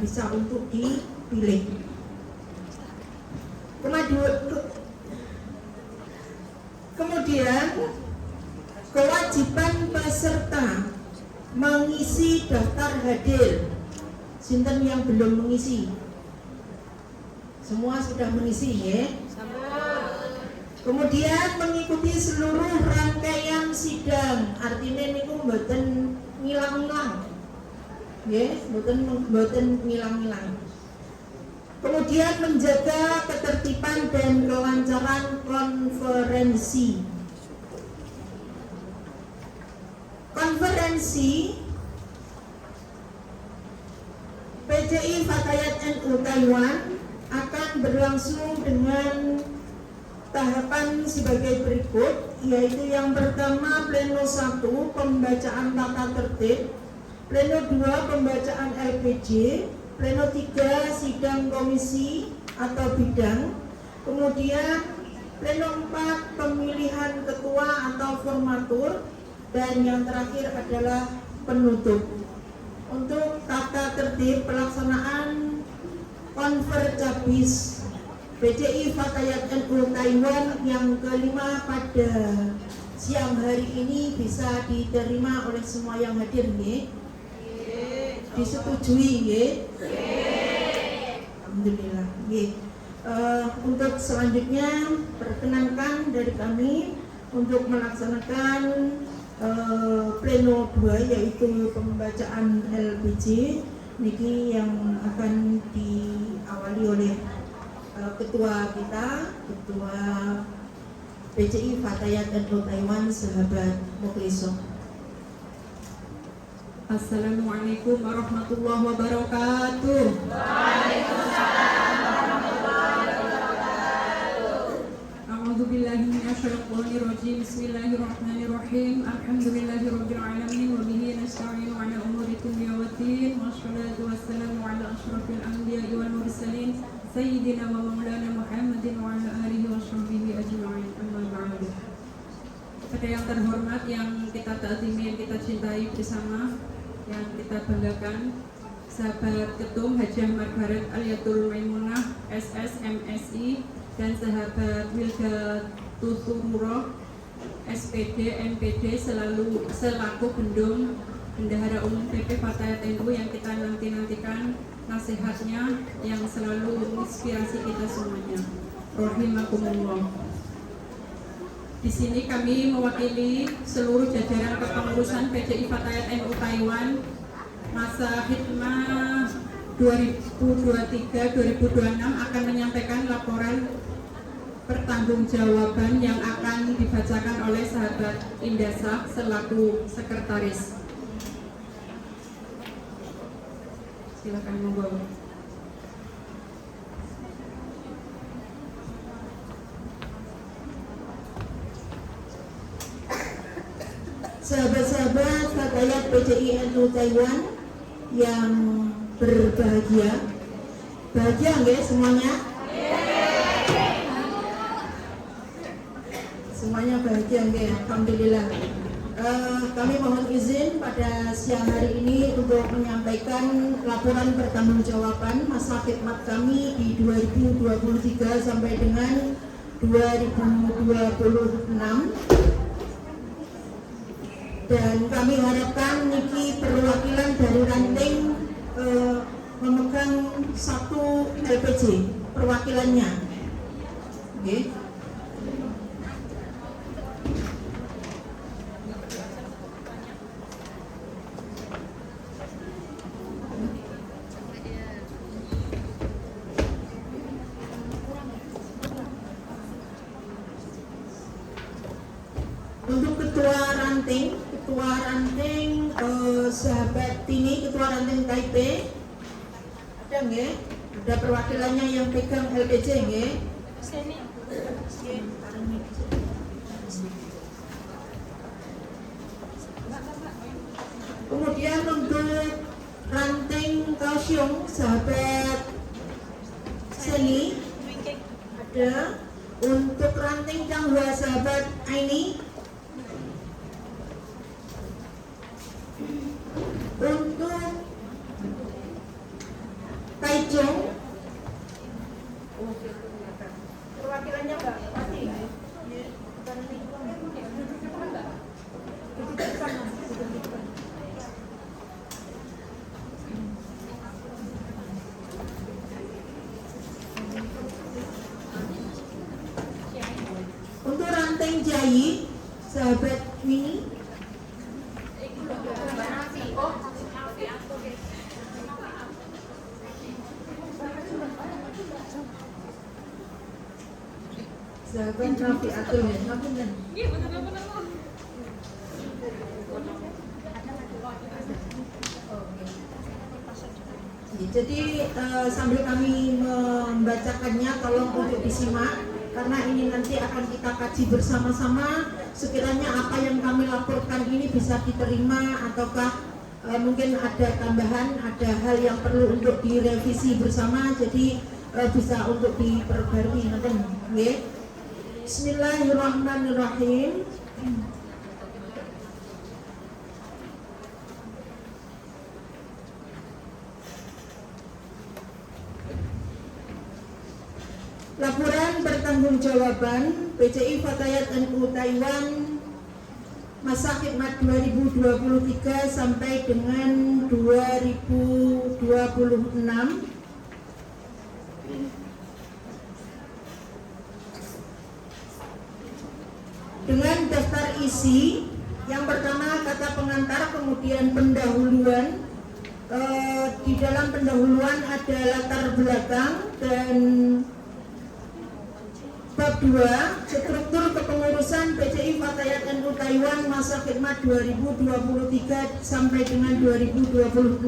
bisa untuk dipilih. Kemudian kewajiban peserta mengisi daftar hadir. Sinten yang belum mengisi? Semua sudah mengisi ya? Kemudian mengikuti seluruh rangkaian sidang. Artinya niku mboten ngilang-ngilang. Ya, mboten ngilang-ngilang. Kemudian menjaga ketertiban dan kelancaran konferensi. Konferensi PCI Fatayat NU Taiwan akan berlangsung dengan tahapan sebagai berikut, yaitu yang pertama pleno 1 pembacaan tata tertib, pleno 2 pembacaan LPJ, pleno 3 sidang komisi atau bidang, kemudian pleno 4 pemilihan ketua atau formatur, dan yang terakhir adalah penutup. Untuk tata tertib pelaksanaan Konfercabis PCI Fatayat NU Taiwan yang kelima pada siang hari ini bisa diterima oleh semua yang hadir nih. Disetujui ya? Alhamdulillah. Untuk selanjutnya perkenankan dari kami untuk melaksanakan pleno 2 yaitu pembacaan LPJ niki yang akan diawali oleh ketua kita, ketua PCI Fatayat NU Taiwan, sahabat Mukhlisoh. Assalamualaikum warahmatullahi wabarakatuh. Waalaikumsalam warahmatullahi wabarakatuh. A'udzubillahi minasyaitonirrajim. Bismillahirrahmanirrahim. Alhamdulillahirabbil alamin wa bihi nasta'inu 'ala umuri dunya waddin. Wassalatu wassalamu 'ala asyrafil anbiya'i wal mursalin sayyidina wa maulana Muhammadin wa 'ala alihi washabbihi ajma'in. Amma ba'du. Kepada yang terhormat, yang kita taatimi, yang kita cintai bersama, yang kita banggakan, sahabat ketum Hajah Margaret Aliatul Maimunah SS MSI dan sahabat Wilda Tutururo SPD MPD selaku Bendahara Umum PP Fatayat NU yang kita nantikan nasihatnya yang selalu menginspirasi kita semuanya. Rahimakumullah. Di sini kami mewakili seluruh jajaran kepengurusan PCI Fatayat NU Taiwan masa hikmah 2023-2026 akan menyampaikan laporan pertanggungjawaban yang akan dibacakan oleh sahabat Indasa selaku sekretaris. Silakan monggo. Sahabat-sahabat Fatayat PCI NU Taiwan yang berbahagia, bahagia nggak semuanya? Semuanya bahagia nggak? Alhamdulillah. Kami mohon izin pada siang hari ini untuk menyampaikan laporan pertanggungjawaban masa khidmat kami di 2023 sampai dengan 2026. Dan kami harapkan niki perwakilan dari ranting memegang satu LPJ perwakilannya. Okay. Untuk ketua ranting sahabat Tini, ketua ranting Taipei, ada nggak? Ada perwakilannya yang pegang LPJ nggak? Sini. Kemudian untuk ranting Kaohsiung, sahabat Seni, ada. Untuk ranting Changhua, sahabat Aini. Taichung. Perwakilannya Mbak Pati. Untuk Ranteng Jai, sahabat Mini. Sahabat Rafiatul, ngapunten. Iya, bener-bener. Jadi sambil kami membacakannya, tolong untuk disimak karena ini nanti akan kita kaji bersama-sama. Sekiranya apa yang kami laporkan ini bisa diterima ataukah mungkin ada tambahan, ada hal yang perlu untuk direvisi bersama, jadi bisa untuk diperbarui. Nggih. Bismillahirrahmanirrahim. Laporan pertanggungjawaban PCI Fatayat NU Taiwan masa khidmat 2023 sampai dengan 2026. Dengan daftar isi, yang pertama kata pengantar, kemudian pendahuluan. Di dalam pendahuluan ada latar belakang dan bab 2, struktur kepengurusan PCI Fatayat NU Taiwan masa khidmat 2023 sampai dengan 2026.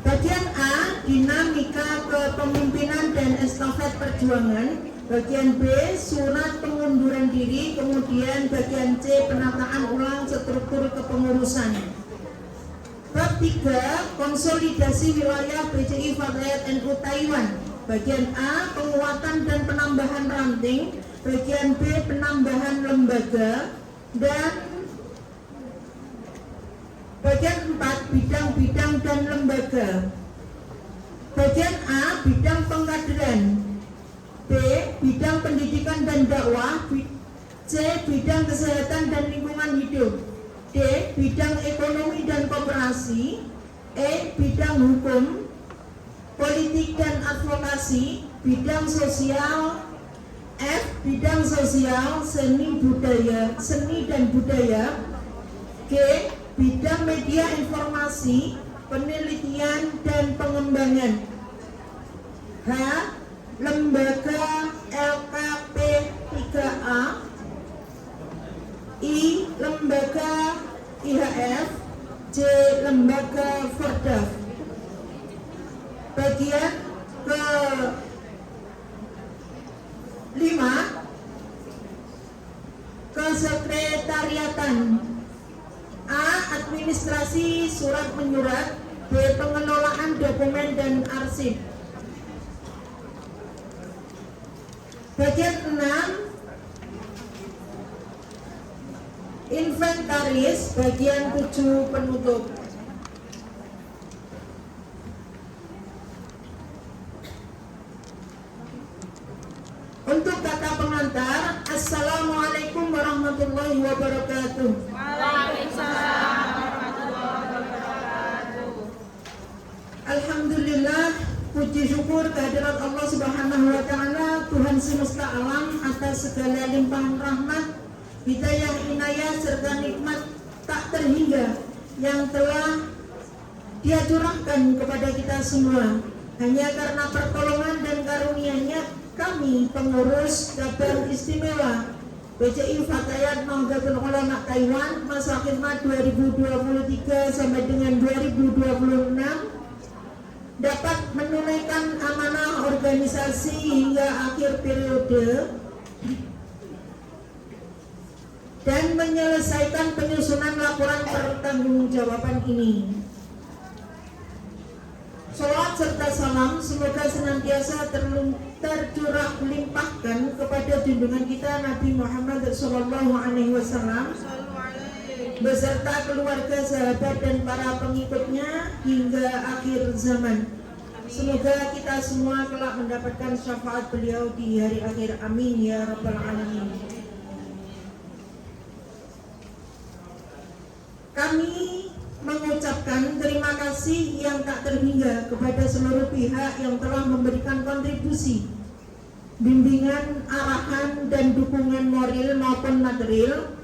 Bagian A, dinamika kepemimpinan dan estafet perjuangan. Bagian B, surat pengunduran diri. Kemudian bagian C, penataan ulang struktur kepengurusan. Bab 3, konsolidasi wilayah PCI Fatayat NU Taiwan. Bagian A, penguatan dan penambahan ranting. Bagian B, penambahan lembaga. Dan bagian 4, bidang-bidang dan lembaga. Bagian A, bidang pengkaderan. B, bidang pendidikan dan dakwah. C, bidang kesehatan dan lingkungan hidup. D, bidang ekonomi dan koperasi. E, bidang hukum, politik dan advokasi. Bidang sosial. F, bidang sosial, seni dan budaya. G, bidang media informasi, penelitian dan pengembangan. H, lembaga LKP 3A. I, lembaga IHF. J, lembaga Fordaf. Bagian ke 5, kesekretariatan. A, administrasi surat menyurat. B, pengelolaan dokumen dan arsip. Bagian 6, inventaris. Bagian 7, penutup. Untuk kata pengantar, Assalamualaikum warahmatullahi wabarakatuh. Waalaikumsalam warahmatullahi wabarakatuh. Alhamdulillah, puji syukur kehadirat Allah Subhanahu wa Ta'ala, Tuhan semesta alam, atas segala limpahan rahmat, hidayah, inayah serta nikmat tak terhingga yang telah Dia curahkan kepada kita semua. Hanya karena pertolongan dan karunia-Nya, kami pengurus cabang istimewa PCI Fatayat Nahdlatul Ulama Taiwan masa khidmat 2023 sampai dengan 2026 dapat menunaikan amanah organisasi hingga akhir periode dan menyelesaikan penyusunan laporan pertanggungjawaban ini. Salawat serta salam semoga senantiasa tercurah limpahkan kepada junjungan kita Nabi Muhammad SAW beserta keluarga, sahabat dan para pengikutnya hingga akhir zaman. Semoga kita semua kelak mendapatkan syafaat beliau di hari akhir. Amin ya rabbal alamin. Kami mengucapkan terima kasih yang tak terhingga kepada seluruh pihak yang telah memberikan kontribusi, bimbingan, arahan, dan dukungan moral maupun material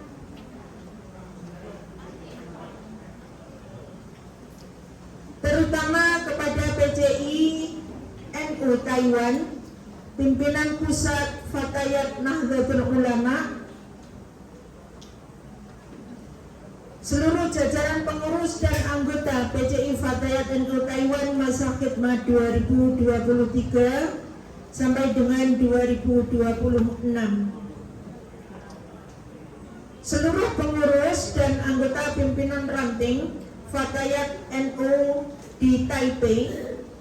terutama kepada PCI NU Taiwan, pimpinan pusat Fatayat Nahdlatul Ulama, seluruh jajaran pengurus dan anggota PCI Fatayat NU Taiwan masa khidmat 2023 sampai dengan 2026. Seluruh pengurus dan anggota pimpinan ranting Fatayat NU di Taipei,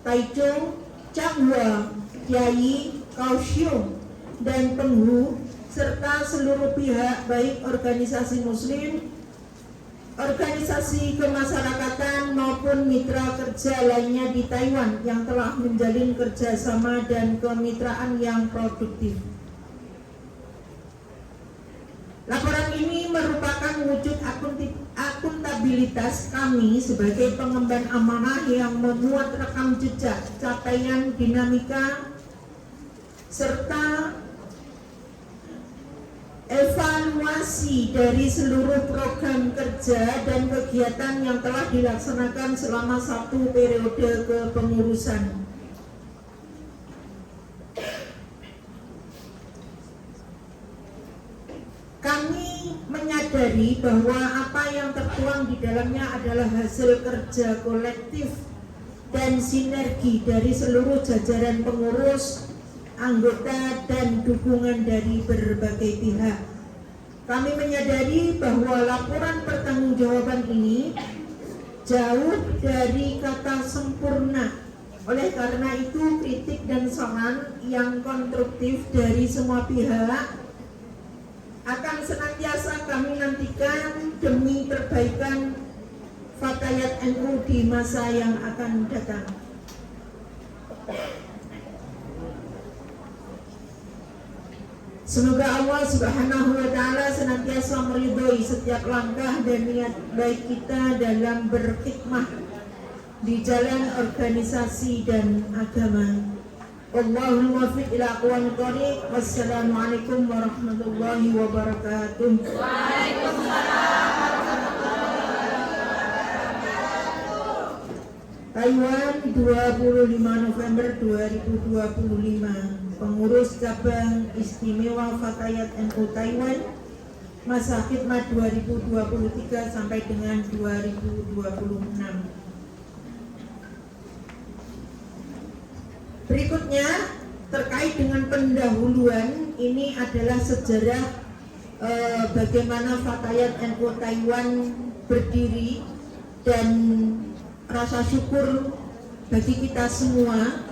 Taichung, Changhua, Chiayi, Kaohsiung, dan Penghu, serta seluruh pihak baik organisasi muslim, organisasi kemasyarakatan maupun mitra kerja lainnya di Taiwan yang telah menjalin kerjasama dan kemitraan yang produktif. Laporan ini merupakan wujud akuntabilitas kami sebagai pengemban amanah yang memuat rekam jejak, capaian, dinamika, serta evaluasi dari seluruh program kerja dan kegiatan yang telah dilaksanakan selama satu periode kepengurusan. Kami menyadari bahwa apa yang tertuang di dalamnya adalah hasil kerja kolektif dan sinergi dari seluruh jajaran pengurus, anggota, dan dukungan dari berbagai pihak. Kami menyadari bahwa laporan pertanggungjawaban ini jauh dari kata sempurna. Oleh karena itu, kritik dan saran yang konstruktif dari semua pihak akan senantiasa kami nantikan demi perbaikan Fatayat NU di masa yang akan datang. Semoga Allah Subhanahu wa Ta'ala senantiasa meridhoi setiap langkah dan niat baik kita dalam berkhidmah di jalan organisasi dan agama. Wallahul muwaffiq ila aqwamit thoriq. Wassalamualaikum warahmatullahi wabarakatuh. Waalaikumsalam warahmatullahi wabarakatuh. Taiwan, 25 November 2025. Pengurus Cabang Istimewa Fatayat NU Taiwan, masa khidmat 2023 sampai dengan 2026. Berikutnya terkait dengan pendahuluan, ini adalah sejarah bagaimana Fatayat NU Taiwan berdiri dan rasa syukur bagi kita semua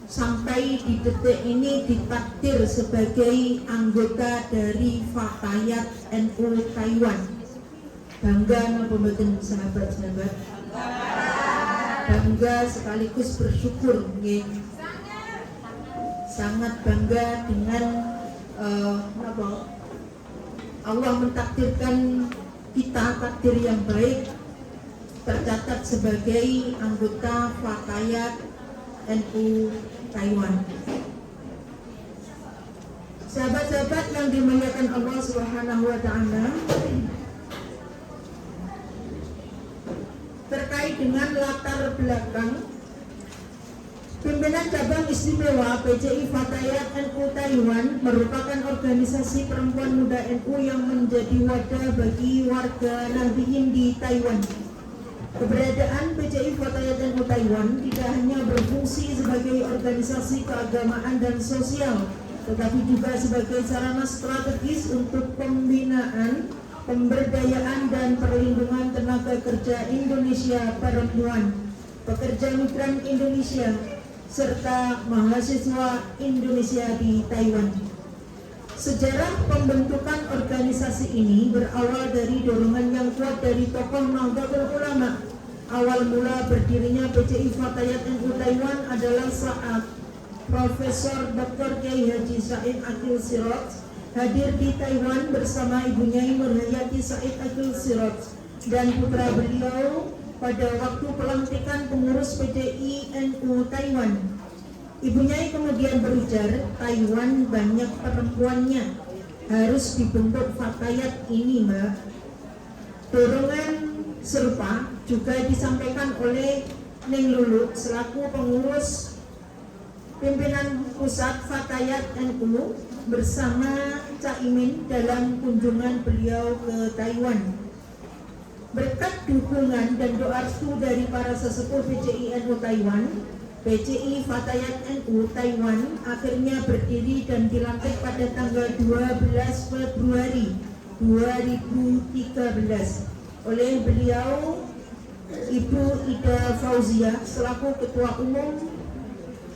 sampai di detik ini ditakdir sebagai anggota dari Fatayat NU Taiwan. Bangga napa mboten sahabat-sahabat? Bangga sekaligus bersyukur, nggih. Sangat bangga dengan Allah mentakdirkan kita takdir yang baik tercatat sebagai anggota Fatayat NU Taiwan. Sahabat-sahabat yang dimuliakan Allah Subhanahu wa Ta'ala, terkait dengan latar belakang pimpinan cabang istimewa PCI Fatayat NU Taiwan merupakan organisasi perempuan muda NU yang menjadi wadah bagi warga Nahdiyin di Taiwan. Keberadaan PCI Fatayat NU Taiwan tidak hanya berfungsi sebagai organisasi keagamaan dan sosial, tetapi juga sebagai sarana strategis untuk pembinaan, pemberdayaan dan perlindungan tenaga kerja Indonesia perempuan, pekerja migran Indonesia, serta mahasiswa Indonesia di Taiwan. Sejarah pembentukan organisasi ini berawal dari dorongan yang kuat dari tokoh Nahdlatul Ulama. Awal mula berdirinya PCI Fatayat NU Taiwan adalah saat Profesor Dr. Kiai Haji Said Akil Siraj hadir di Taiwan bersama ibunya Nurhayati Said Akil Siraj dan putra beliau pada waktu pelantikan pengurus PCI NU Taiwan. Ibunya kemudian berujar, Taiwan banyak perempuannya, harus dibentuk Fatayat ini, Mbak. Dorongan serupa juga disampaikan oleh Neng Lulu selaku pengurus pimpinan pusat Fatayat NU bersama Caimin dalam kunjungan beliau ke Taiwan. Berkat dukungan dan doa restu dari para sesepuh PCI NU Taiwan, PCI Fatayat NU Taiwan akhirnya berdiri dan dilantik pada tanggal 12 Februari 2013 oleh beliau Ibu Ida Fauzia selaku Ketua Umum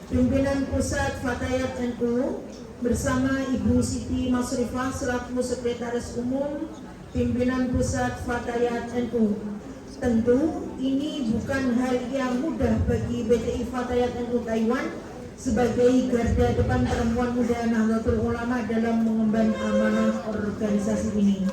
Pimpinan Pusat Fatayat NU bersama Ibu Siti Masrifah selaku Sekretaris Umum Pimpinan Pusat Fatayat NU. Tentu ini bukan hal yang mudah bagi PCI Fatayat NU Taiwan sebagai garda depan perempuan muda Nahdlatul Ulama dalam mengemban amanah organisasi ini.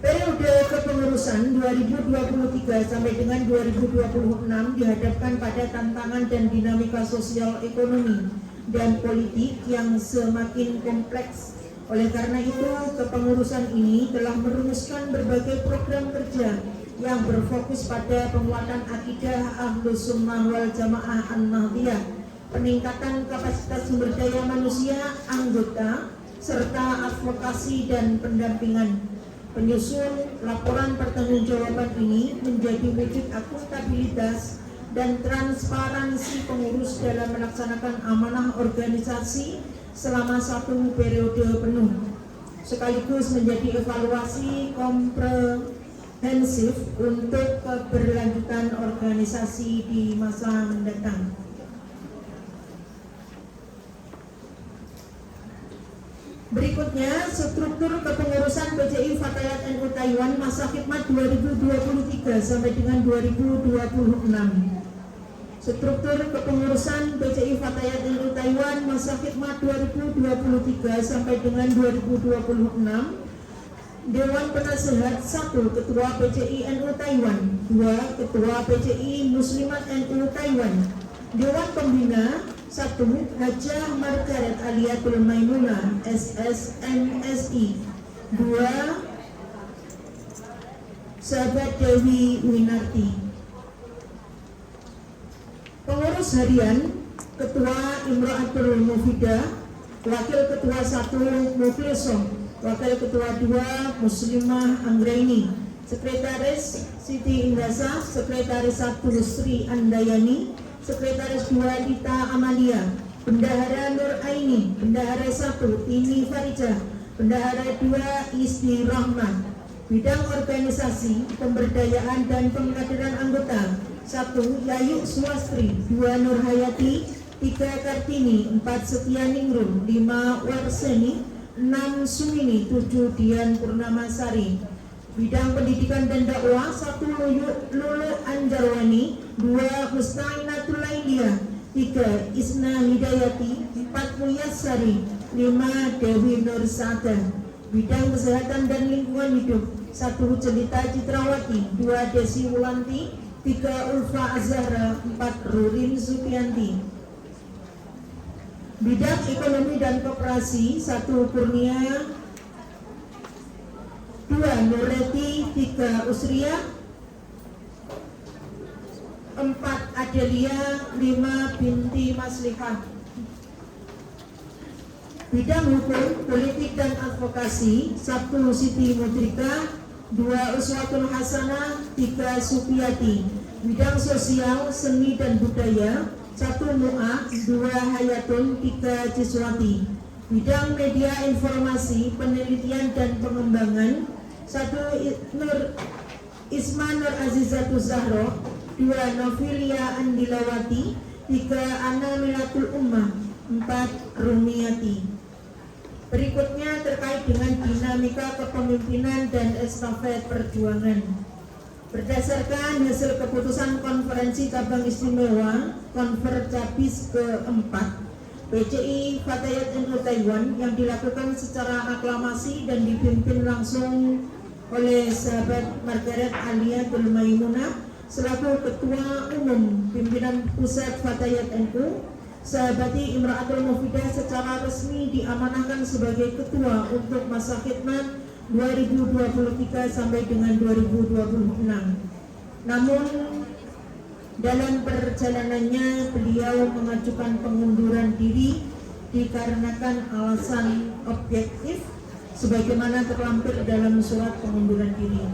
Periode kepengurusan 2023 sampai dengan 2026 dihadapkan pada tantangan dan dinamika sosial ekonomi dan politik yang semakin kompleks. Oleh karena itu, kepengurusan ini telah merumuskan berbagai program kerja yang berfokus pada penguatan akidah Ahlus Sunnah wal Jamaah An-Nahdliyah, peningkatan kapasitas sumber daya manusia anggota, serta advokasi dan pendampingan. Penyusun laporan pertanggungjawaban ini menjadi wujud akuntabilitas dan transparansi pengurus dalam melaksanakan amanah organisasi selama 1 periode penuh, sekaligus menjadi evaluasi komprehensif untuk keberlanjutan organisasi di masa mendatang. Berikutnya, struktur kepengurusan PCI Fatayat NU Taiwan masa khidmat 2023 sampai dengan 2026. Struktur kepengurusan PCI Fatayat NU Taiwan masa khidmat 2023 sampai dengan 2026. Dewan Penasehat 1. Ketua PCI NU Taiwan. 2. Ketua PCI Muslimat NU Taiwan. Dewan Pembina 1. Hajah Margaret Aliatul Maimunah SSMSI. 2. Sahabat Dewi Winarti. Pengurus harian Ketua Imro'atul Mufidah, Wakil Ketua 1 Mufliso, Wakil Ketua 2 Muslimah Anggraini, Sekretaris Siti Indasa, Sekretaris 1 Sri Andayani, Sekretaris 2 Dita Amalia, Bendahara Nur Aini, Bendahara 1 Tini Farijah, Bendahara 2 Isti Rahman. Bidang organisasi, pemberdayaan dan pengkaderan anggota 1. Yayu Suwastri, 2 Nurhayati, 3 Kartini, 4 Setia Ningrum, 5 Warseni, 6 Sumini, 7 Dian Purnamasari. Bidang pendidikan dan dakwah 1 Lulu Anjarwani, 2 Musta'inatul Lailiyah, 3 Isna Hidayati, 4 Muyassari, 5 Dewi Nur Sada. Bidang kesehatan dan lingkungan hidup 1 Jelita Citrawati, 2 Desi Wulanti, 3 Ulfa Azhara, 4 Rurin Supianti. Bidang ekonomi dan koperasi 1 Kurnia, 2 Nureti, 3 Usria, 4 Adelia, 5 Binti Maslihah. Bidang hukum, politik dan advokasi 1 Siti Mudrika, 2 Uswatul Hasanah, 3 Supiyati. Bidang sosial, seni dan budaya 1 Mu'ah, 2 Hayatun, 3 Ciswati. Bidang media informasi, penelitian dan pengembangan 1 Isma Nur Azizatul Zahro, 2 Novilia Andilawati, 3 Ana Milatul Ummah, 4 Rumiati. Berikutnya terkait dengan dinamika kepemimpinan dan estafet perjuangan. Berdasarkan hasil keputusan Konferensi Cabang Istimewa Konfercabis keempat PCI Fatayat NU Taiwan yang dilakukan secara aklamasi dan dipimpin langsung oleh sahabat Margaret Aliatul Maimunah selaku Ketua Umum Pimpinan Pusat Fatayat NU, sahabati Imra'atul Mufidah secara resmi diamanahkan sebagai Ketua untuk masa khidmat 2023 sampai dengan 2026. Namun dalam perjalanannya beliau mengajukan pengunduran diri dikarenakan alasan objektif sebagaimana terlampir dalam surat pengunduran diri.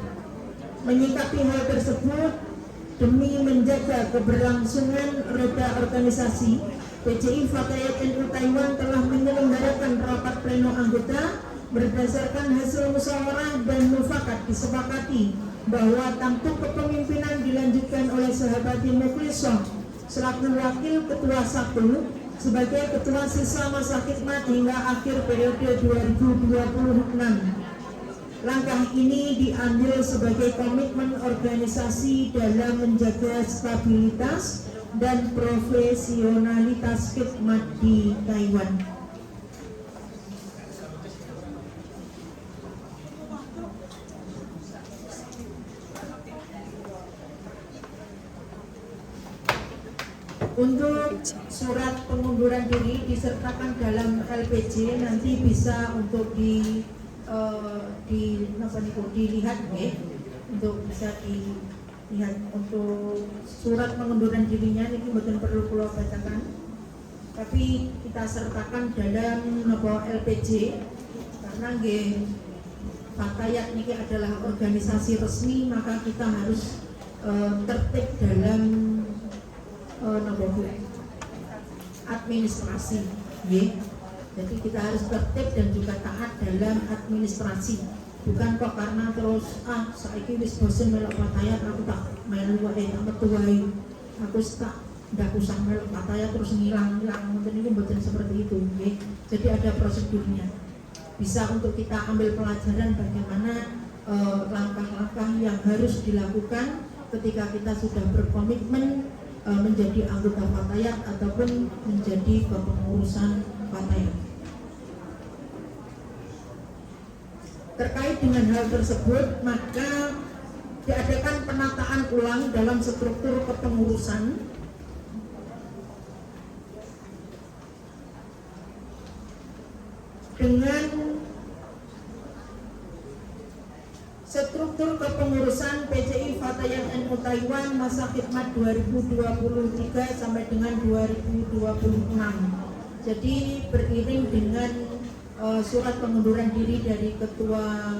Menyikapi hal tersebut, demi menjaga keberlangsungan roda organisasi, PCI Fatayat NU Taiwan telah menyelenggarakan rapat pleno anggota berdasarkan hasil musyawarah dan mufakat disepakati bahwa tampuk kepemimpinan dilanjutkan oleh sahabati Mukhlisah selaku wakil ketua 1 sebagai ketua sisa masa khidmat hingga akhir periode 2026. Langkah ini diambil sebagai komitmen organisasi dalam menjaga stabilitas dan profesionalitas khidmat di Taiwan. Untuk surat pengunduran diri disertakan dalam LPJ nanti bisa untuk dilihat ya, untuk bisa dilihat untuk surat pengunduran dirinya ini bukan perlu pulau bacakan, tapi kita sertakan dalam LPJ karena Fatayat ini adalah organisasi resmi, maka kita harus tertib dalam administrasi, ya. Jadi kita harus tertib dan juga taat dalam administrasi. Bukan kok karena terus saiki wis bosen melok Fatayat aku tak melu tak metuai. Aku tak ndak usah melok Fatayat terus ngilang ngoten niku mboten seperti itu, ya. Jadi ada prosedurnya. Bisa untuk kita ambil pelajaran bagaimana langkah-langkah yang harus dilakukan ketika kita sudah berkomitmen menjadi anggota Fatayat ataupun menjadi kepengurusan Fatayat. Terkait dengan hal tersebut, maka diadakan penataan ulang dalam struktur kepengurusan dengan struktur kepengurusan PCI Fatayat NU Taiwan masa khidmat 2023 sampai dengan 2026. Jadi beriring dengan surat pengunduran diri dari Ketua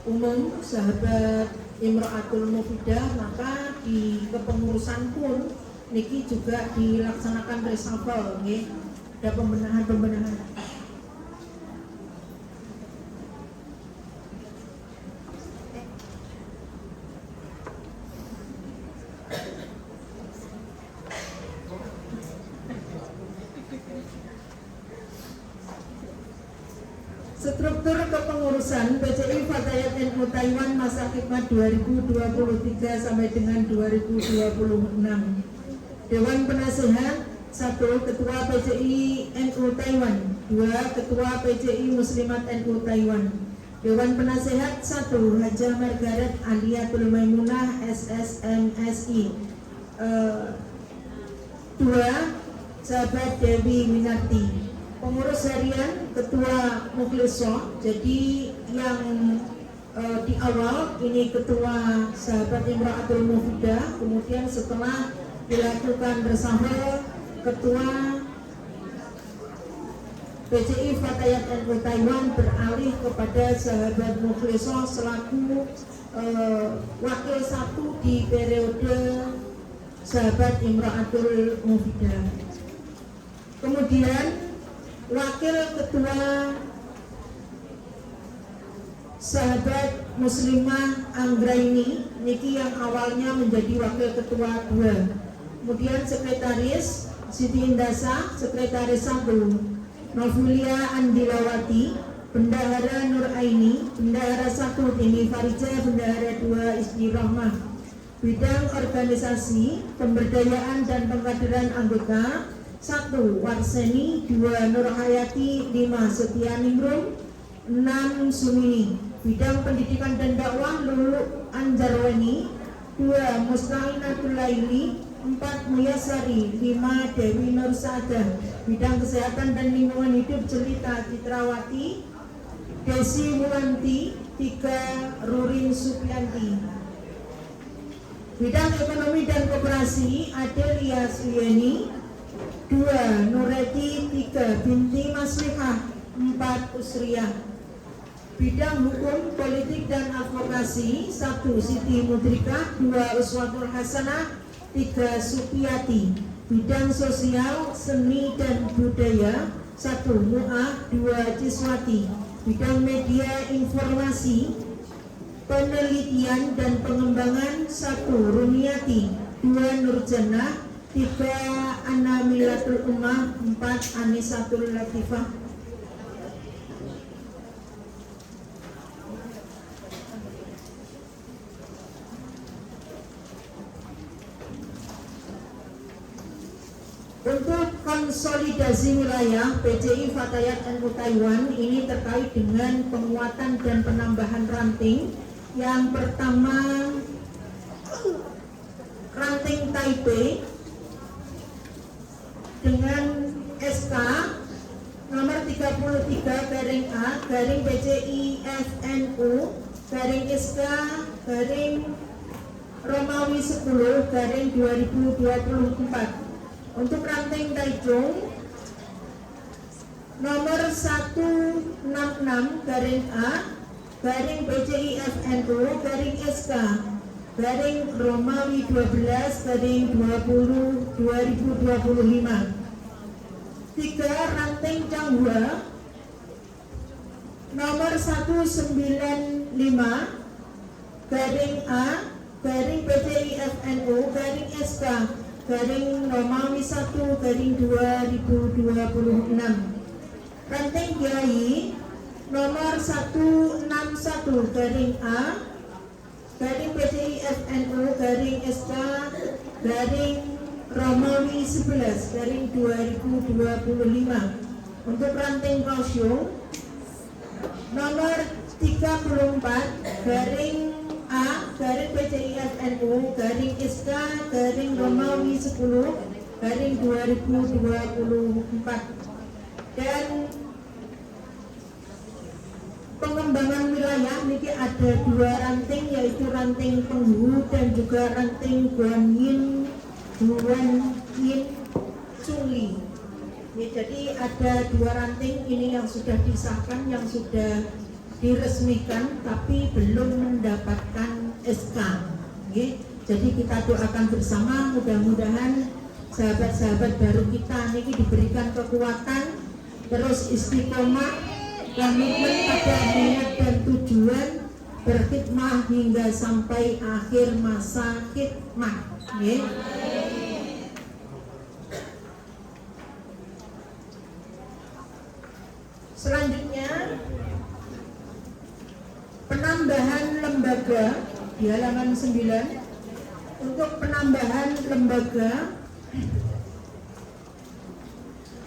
Umum sahabat Imra'atul Mufidah, maka di kepengurusan pun niki juga dilaksanakan reshuffle, nggih. Ada pembenahan. Struktur kepengurusan PCI Fatayat NU Taiwan masa khidmat 2023 sampai dengan 2026. Dewan Penasehat 1. Ketua PCI NU Taiwan, 2. Ketua PCI Muslimat NU Taiwan. Dewan Penasehat 1. Hajah Margaret Aliatul Maimunah SSMSI, 2. Sahabat Dewi Minarti. Pengurus harian Ketua Mukhlisah, jadi yang di awal ini Ketua sahabat Imra'atul Mufidah, kemudian setelah dilakukan reshuffle Ketua PCI Fatayat NU Taiwan beralih kepada sahabat Mukhlisah selaku wakil 1 di periode sahabat Imra'atul Mufidah. Kemudian Wakil Ketua sahabat Muslimah Anggraini niki yang awalnya menjadi wakil ketua 2. Kemudian sekretaris Siti Indasa, sekretaris 1, Novulia Andilawati, bendahara Nur Aini, bendahara 1 Dini Farija, bendahara 2 Isti Rahmah. Bidang organisasi, pemberdayaan dan pengkaderan anggota 1 Warseni, 2 Nur Hayati, 5 Setia Ningrum, 6 Sumini. Bidang pendidikan dan dakwah Lulu Anjarwani, 2 Musta'inatul Laili, 4 Muyasari, 5 Dewi Nur Saadah. Bidang kesehatan dan lingkungan hidup Jelita Citrawati, Desi Wulanti, 3 Rurin Supianti. Bidang ekonomi dan koperasi Adelia Suyeni, 2 Nureti, 3 Binti Maslihah, 4 Usriyah. Bidang hukum, politik dan advokasi 1 Siti Mudrika, 2 Uswatul Hasanah, 3 Supiati. Bidang sosial, seni dan budaya 1 Mu'ah, 2 Ciswati. Bidang media informasi, penelitian dan pengembangan 1 Rumiati, 2 Nurjannah, 3 Anamilatul Ummah, 4 Anisatul Latifah. Untuk konsolidasi wilayah PCI Fatayat NU Taiwan ini terkait dengan penguatan dan penambahan ranting. Yang pertama, ranting Taipei dengan SK nomor 33 garing A garing PCI FNU garing SK garing Romawi 10 garing 2024. Untuk ranting Taichung nomor 166 garing A garing PCI FNU garing SK garing Romawi 12 garing 20 2025. 3 ranting Changhua nomor 195 garing A garing PCI FNU garing SK garing Romawi 1 garing 2026. Ranting Kiai nomor 161 garing A garing PCI FNU garing SK garing Romawi 11 garing 2025. Untuk ranting Kaohsiung nomor 34 garing A garing PCI FNU garing SK garing Romawi 10 garing 2024. Dan pengembangan wilayah niki ada 2 ranting, yaitu ranting Penghu dan juga ranting Guanyin Chungli. Ya, jadi ada 2 ranting ini yang sudah disahkan, yang sudah diresmikan tapi belum mendapatkan SK. Ya, jadi kita doakan bersama, mudah-mudahan sahabat-sahabat baru kita ini diberikan kekuatan, terus istiqomah, komitmen pada niat dan tujuan berkhidmah hingga sampai akhir masa khidmah. Ya. Selanjutnya penambahan lembaga di halaman 9. Untuk penambahan lembaga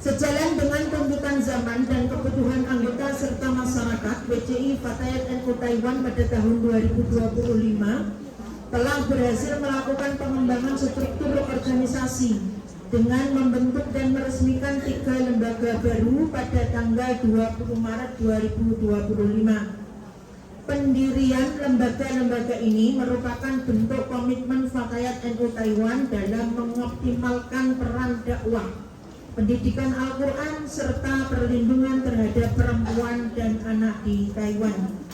sejalan dengan tuntutan zaman dan kebutuhan anggota serta masyarakat, PCI Fatayat NU Taiwan pada tahun 2025 telah berhasil melakukan pengembangan struktur organisasi dengan membentuk dan meresmikan 3 lembaga baru pada tanggal 20 Maret 2025. Pendirian lembaga-lembaga ini merupakan bentuk komitmen Fatayat NU Taiwan dalam mengoptimalkan peran dakwah, pendidikan Al-Quran, serta perlindungan terhadap perempuan dan anak di Taiwan.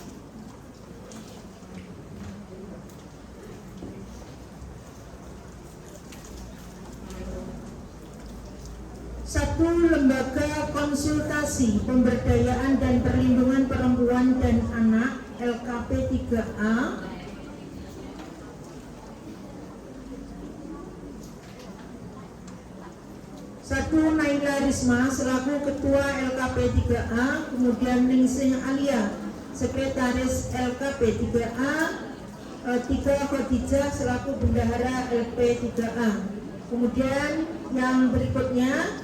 Satu, lembaga konsultasi pemberdayaan dan perlindungan perempuan dan anak LKP 3A. Satu, Naila Risma selaku Ketua LKP 3A, kemudian Ningsih Alia Sekretaris LKP 3A, 3, Khadijah selaku Bendahara LP 3A. Kemudian yang berikutnya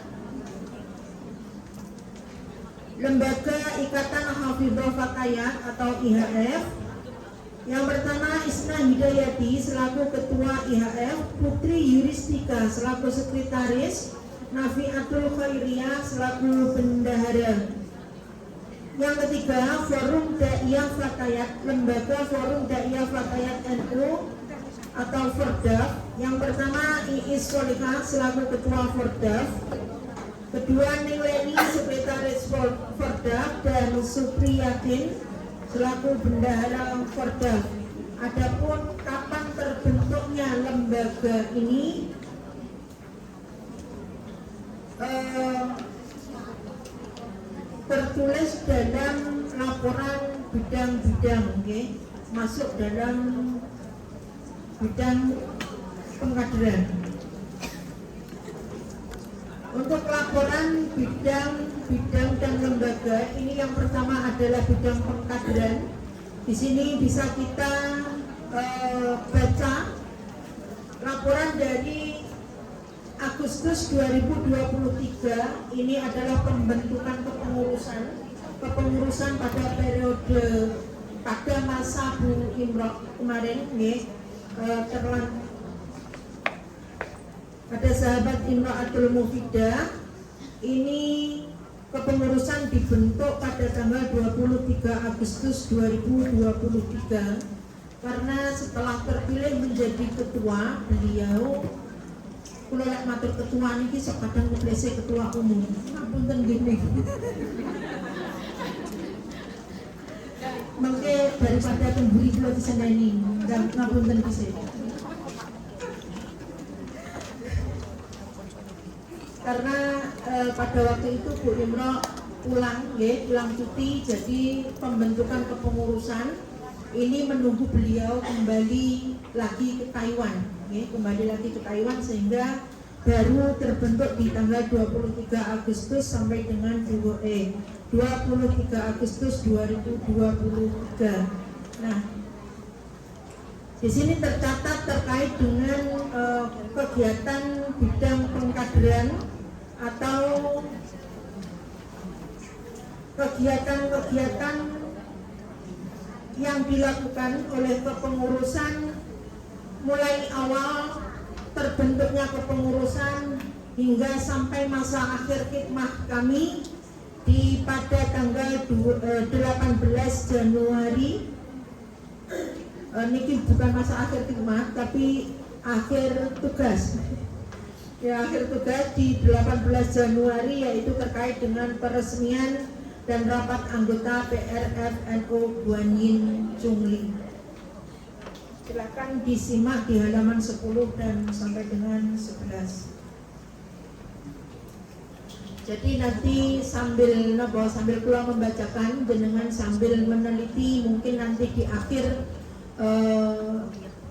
Lembaga Ikatan Hafidhah Fatayat atau IHF. Yang pertama Isna Hidayati selaku Ketua IHF, Putri Yuristika selaku Sekretaris, Nafiatul Khairiyah selaku Bendahara. Yang ketiga, Forum Daiyah Fatayat, Lembaga Forum Daiyah Fatayat NU atau Fordaf. Yang pertama Iis Solihah selaku Ketua Fordaf, kedua Nileni Sekretaris Fordaf, dan Supriyatin selaku Bendahara Fordaf. Adapun kapan terbentuknya lembaga ini tertulis dalam laporan bidang-bidang, masuk dalam bidang pengkaderan. Untuk laporan bidang dan lembaga ini, yang pertama adalah bidang pengkaderan. Di sini bisa kita baca laporan dari Agustus 2023. Ini adalah pembentukan kepengurusan pada periode pada masa Bu Imroh kemarin, ada sahabat Imro'atul Mufidah. Ini kepengurusan dibentuk pada tanggal 23 Agustus 2023 karena setelah terpilih menjadi ketua, beliau kula lek matur ketua niki kadang keplese ketua umum. Ngapunten nggih. Mengke daripada temburi kula diseneni dan ngapunten kisih. Karena pada waktu itu Bu Imroh pulang cuti, jadi pembentukan kepengurusan ini menunggu beliau kembali lagi ke Taiwan, sehingga baru terbentuk di tanggal 23 Agustus sampai dengan 23 Agustus 2023. Nah, di sini tercatat terkait dengan kegiatan bidang pengkaderan atau kegiatan-kegiatan yang dilakukan oleh kepengurusan mulai awal terbentuknya kepengurusan hingga sampai masa akhir khidmah kami pada tanggal 18 Januari. Niki bukan masa akhir khidmat tapi akhir tugas. Akhir tugas di 18 Januari, yaitu terkait dengan peresmian dan rapat anggota PRF NU Guanyin Chungli. Silakan disimak di halaman 10 dan sampai dengan 11. Jadi nanti sambil kula membacakan, jenengan sambil meneliti, mungkin nanti di akhir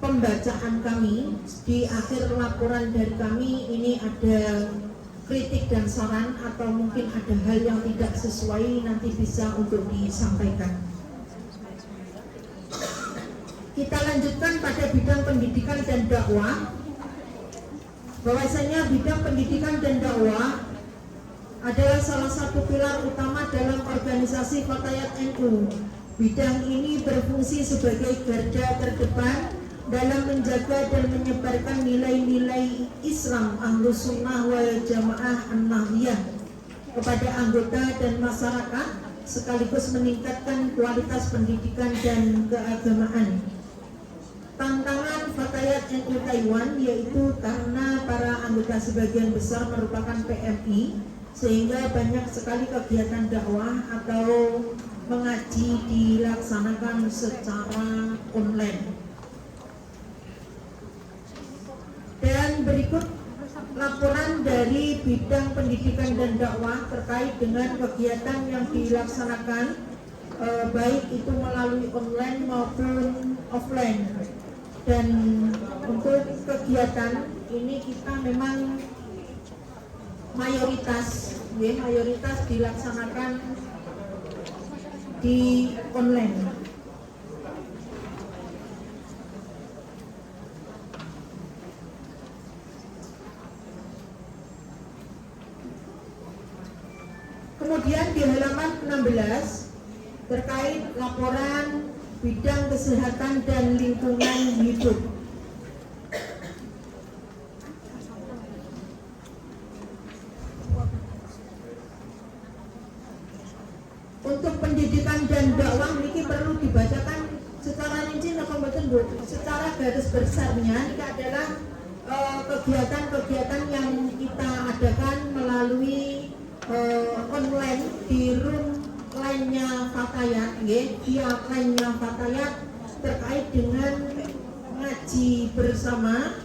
pembacaan kami, di akhir laporan dari kami ini ada kritik dan saran atau mungkin ada hal yang tidak sesuai, nanti bisa untuk disampaikan. Kita lanjutkan pada bidang pendidikan dan dakwah. Bahwasanya bidang pendidikan dan dakwah adalah salah satu pilar utama dalam organisasi Fatayat NU. Bidang ini berfungsi sebagai garda terdepan dalam menjaga dan menyebarkan nilai-nilai Islam Ahlus Sunnah wal Jamaah An-Nahdiyah kepada anggota dan masyarakat, sekaligus meningkatkan kualitas pendidikan dan keagamaan. Tantangan Fatayat NU Taiwan yaitu karena para anggota sebagian besar merupakan PMI, sehingga banyak sekali kegiatan dakwah atau mengaji dilaksanakan secara online. Dan berikut laporan dari bidang pendidikan dan dakwah terkait dengan kegiatan yang dilaksanakan baik itu melalui online maupun offline. Dan untuk kegiatan ini kita memang mayoritas dilaksanakan di online. Kemudian di halaman 16 terkait laporan bidang kesehatan dan lingkungan hidup. Untuk pendidikan dan dakwah ini perlu dibacakan secara rinci secara garis besarnya ini adalah kegiatan-kegiatan yang kita adakan melalui online di room lainnya Fatayat, via lainnya Fatayat terkait dengan ngaji bersama,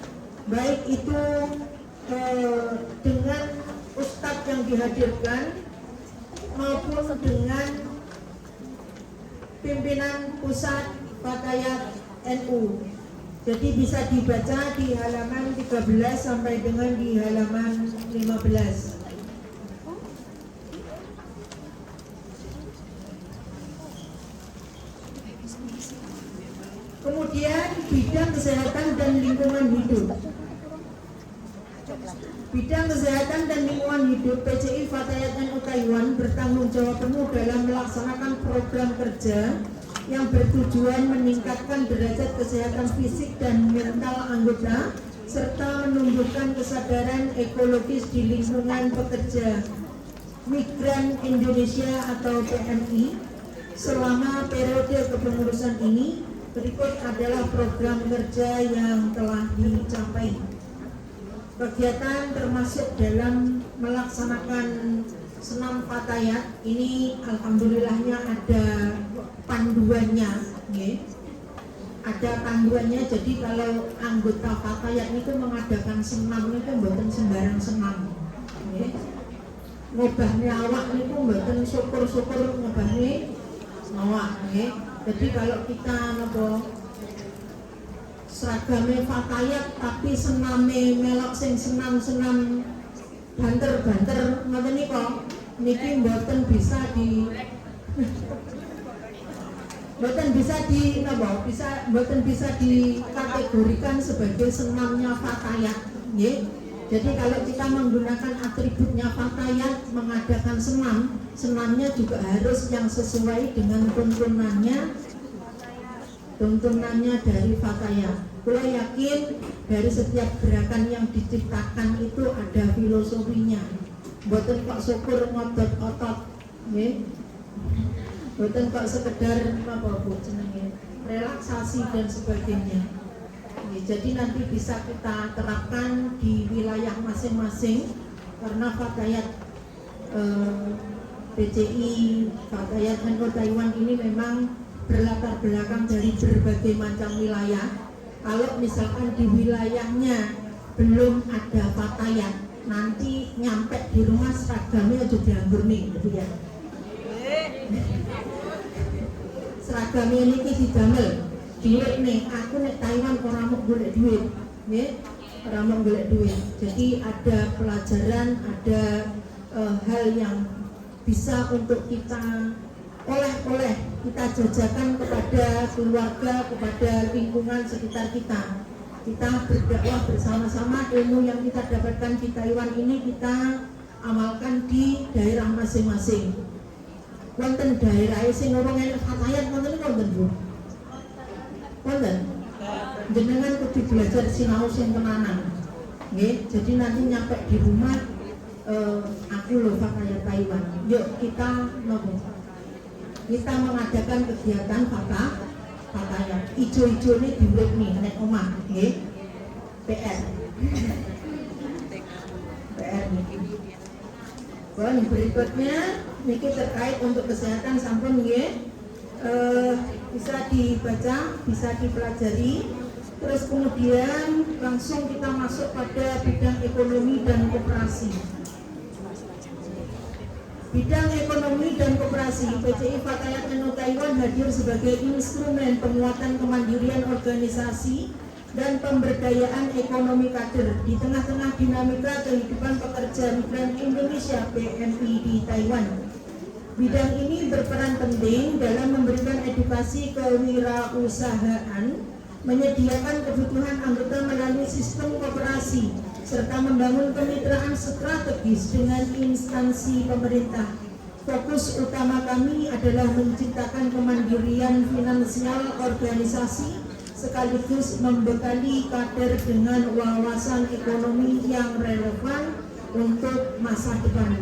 baik itu dengan ustadz yang dihadirkan maupun dengan pimpinan pusat Fatayat NU. Jadi bisa dibaca di halaman 13 sampai dengan di halaman 15. Kemudian bidang kesehatan dan lingkungan hidup. Bidang kesehatan dan lingkungan hidup PCI Fatayat NU Taiwan bertanggung jawab penuh dalam melaksanakan program kerja yang bertujuan meningkatkan derajat kesehatan fisik dan mental anggota serta menumbuhkan kesadaran ekologis di lingkungan pekerja migran Indonesia atau PMI. Selama periode kepengurusan ini, berikut adalah program kerja yang telah dicapai. Kegiatan termasuk dalam melaksanakan senam Fatayat ini, alhamdulillahnya ada panduannya, ada panduannya. Jadi kalau anggota Fatayat itu mengadakan senam itu bukan sembarang senam, ngobahnya awak itu bukan syukur-syukur ngobahnya awak. Jadi kalau kita seragamnya Fatayat tapi sename melok sing senam-senam banter-banter ngoten niki mboten bisa dikategorikan sebagai senamnya Fatayat, nggih. Jadi kalau kita menggunakan atributnya Fatayat mengadakan senamnya juga harus yang sesuai dengan tuntunannya dari Fatayat. Saya yakin dari setiap gerakan yang diciptakan itu ada filosofinya. Mboten kok syukur ngotot otot, nggih. Mboten kok sekedar relaksasi dan sebagainya. Jadi nanti bisa kita terapkan di wilayah masing-masing karena Fatayat PCI Fatayat NU Taiwan ini memang berlatar belakang dari berbagai macam wilayah. Kalau misalkan di wilayahnya belum ada Fatayat, nanti nyampe di rumah seragamnya aja dianggur nih, gitu ya. Seragamnya ini didamel. Duit nih, aku nek Taiwan orang mau golek duit, orang mau golek duit. Jadi ada pelajaran, ada hal yang bisa untuk kita oleh kita jajakan kepada keluarga, kepada lingkungan sekitar kita. Kita berdakwah bersama-sama, ilmu yang kita dapatkan di Taiwan ini kita amalkan di daerah masing-masing. Wonten daerah sing ngomong enek Fatayat wonten Bu. Wonten. Jenengan kudu belajar sinau sing tenanan. Nggih, jadi nanti nyampe di rumah aku loh Fatayat Taiwan. Yuk kita kita mengadakan kegiatan Fatayat. Ijo-ijo ini diurut nih nek omah, nggih. PR niki. Bon, berikutnya niki terkait untuk kesehatan sampun nggih. Bisa dibaca, bisa dipelajari. Terus kemudian langsung kita masuk pada bidang ekonomi dan koperasi. Bidang ekonomi dan koperasi, PCI Fatayat Menu Taiwan hadir sebagai instrumen penguatan kemandirian organisasi dan pemberdayaan ekonomi kader di tengah-tengah dinamika kehidupan pekerja migran Indonesia (PMI) di Taiwan. Bidang ini berperan penting dalam memberikan edukasi kewirausahaan, menyediakan kebutuhan anggota melalui sistem koperasi, serta membangun kemitraan strategis dengan instansi pemerintah. Fokus utama kami adalah menciptakan kemandirian finansial organisasi sekaligus membekali kader dengan wawasan ekonomi yang relevan untuk masa depan.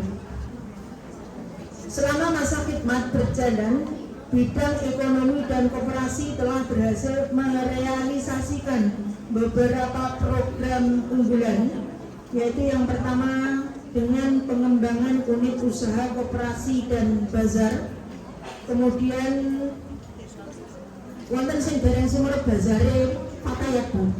Selama masa khidmat berjalan, bidang ekonomi dan koperasi telah berhasil merealisasikan beberapa program unggulan, yaitu yang pertama dengan pengembangan unit usaha koperasi dan bazar. Kemudian wonten sing dereng sumerep bazare Fatayat Bu.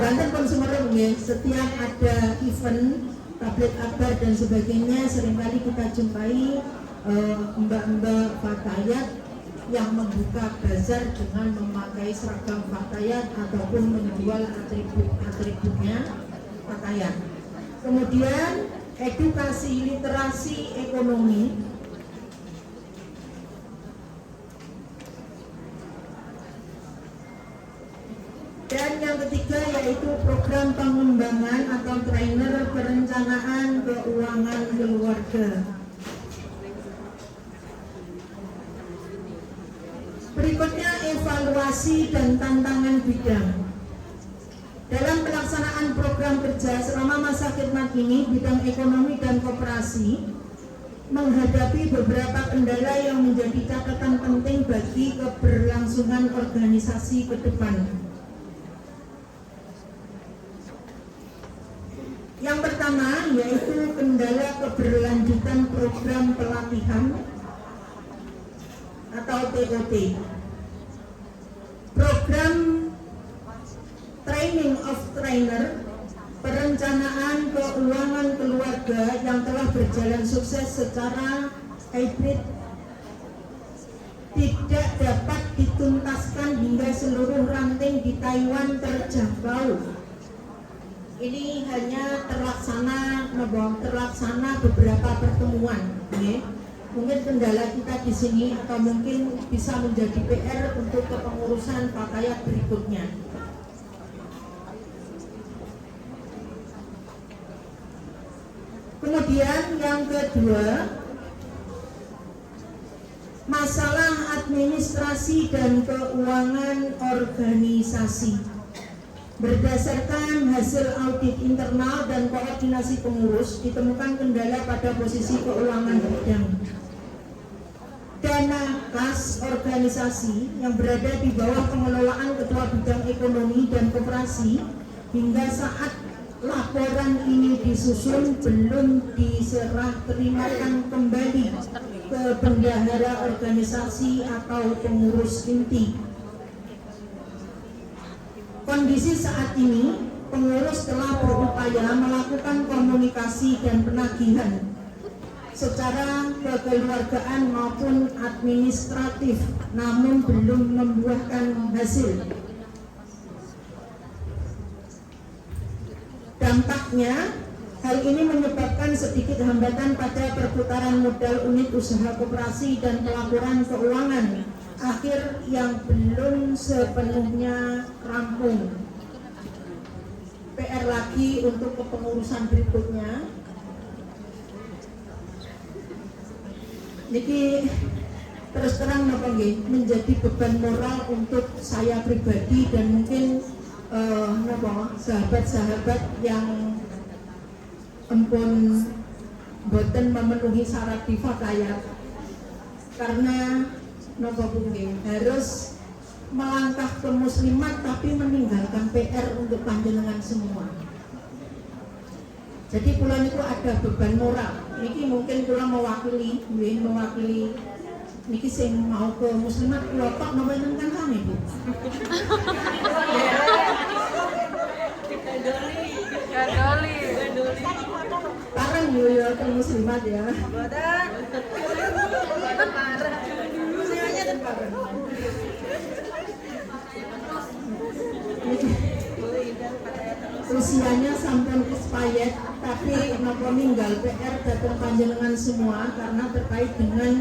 Banten pun sumerep nggih, setiap ada event tablet akbar dan sebagainya seringkali kita jumpai mbak-mbak Fatayat yang membuka bazar dengan memakai seragam Fatayat ataupun menjual atribut-atributnya Fatayat. Kemudian edukasi literasi ekonomi, dan yang ketiga yaitu program pengembangan atau trainer perencanaan keuangan keluarga. Berikutnya evaluasi dan tantangan bidang. Dalam pelaksanaan program kerja selama masa khidmat ini, bidang ekonomi dan koperasi menghadapi beberapa kendala yang menjadi catatan penting bagi keberlangsungan organisasi ke depan. Yang pertama yaitu kendala keberlanjutan program pelatihan atau TOT. Program Training of Trainer, perencanaan keuangan keluarga yang telah berjalan sukses secara hybrid tidak dapat dituntaskan hingga seluruh ranting di Taiwan terjangkau. Ini hanya terlaksana beberapa pertemuan, ya. Mungkin kendala kita di sini atau mungkin bisa menjadi PR untuk kepengurusan Fatayat berikutnya. Kemudian yang kedua, masalah administrasi dan keuangan organisasi. Berdasarkan hasil audit internal dan koordinasi pengurus, ditemukan kendala pada posisi keuangan bidang. Dana kas organisasi yang berada di bawah pengelolaan Ketua Bidang Ekonomi dan Koperasi hingga saat laporan ini disusun belum diserah terimakan kembali ke bendahara organisasi atau pengurus inti. Kondisi saat ini, pengurus telah berupaya melakukan komunikasi dan penagihan secara kekeluargaan maupun administratif, namun belum membuahkan hasil. Dampaknya, hal ini menyebabkan sedikit hambatan pada perputaran modal unit usaha koperasi dan pelaporan keuangan akhir yang belum sepenuhnya rampung. PR lagi untuk kepengurusan berikutnya. Niki terus terang napa nggih menjadi beban moral untuk saya pribadi dan mungkin sahabat-sahabat yang empun boten memenuhi syarat di Fatayat, karena harus melangkah ke muslimat tapi meninggalkan PR untuk panjenengan semua. Jadi kula niku ada beban moral. Niki mungkin kula mewakili niki sing mau ke muslimat kula tok napa enten kami Bu. New York muslimat ya. Usianya sampai expired, tapi napa ninggal PR datang panjenengan semua karena terkait dengan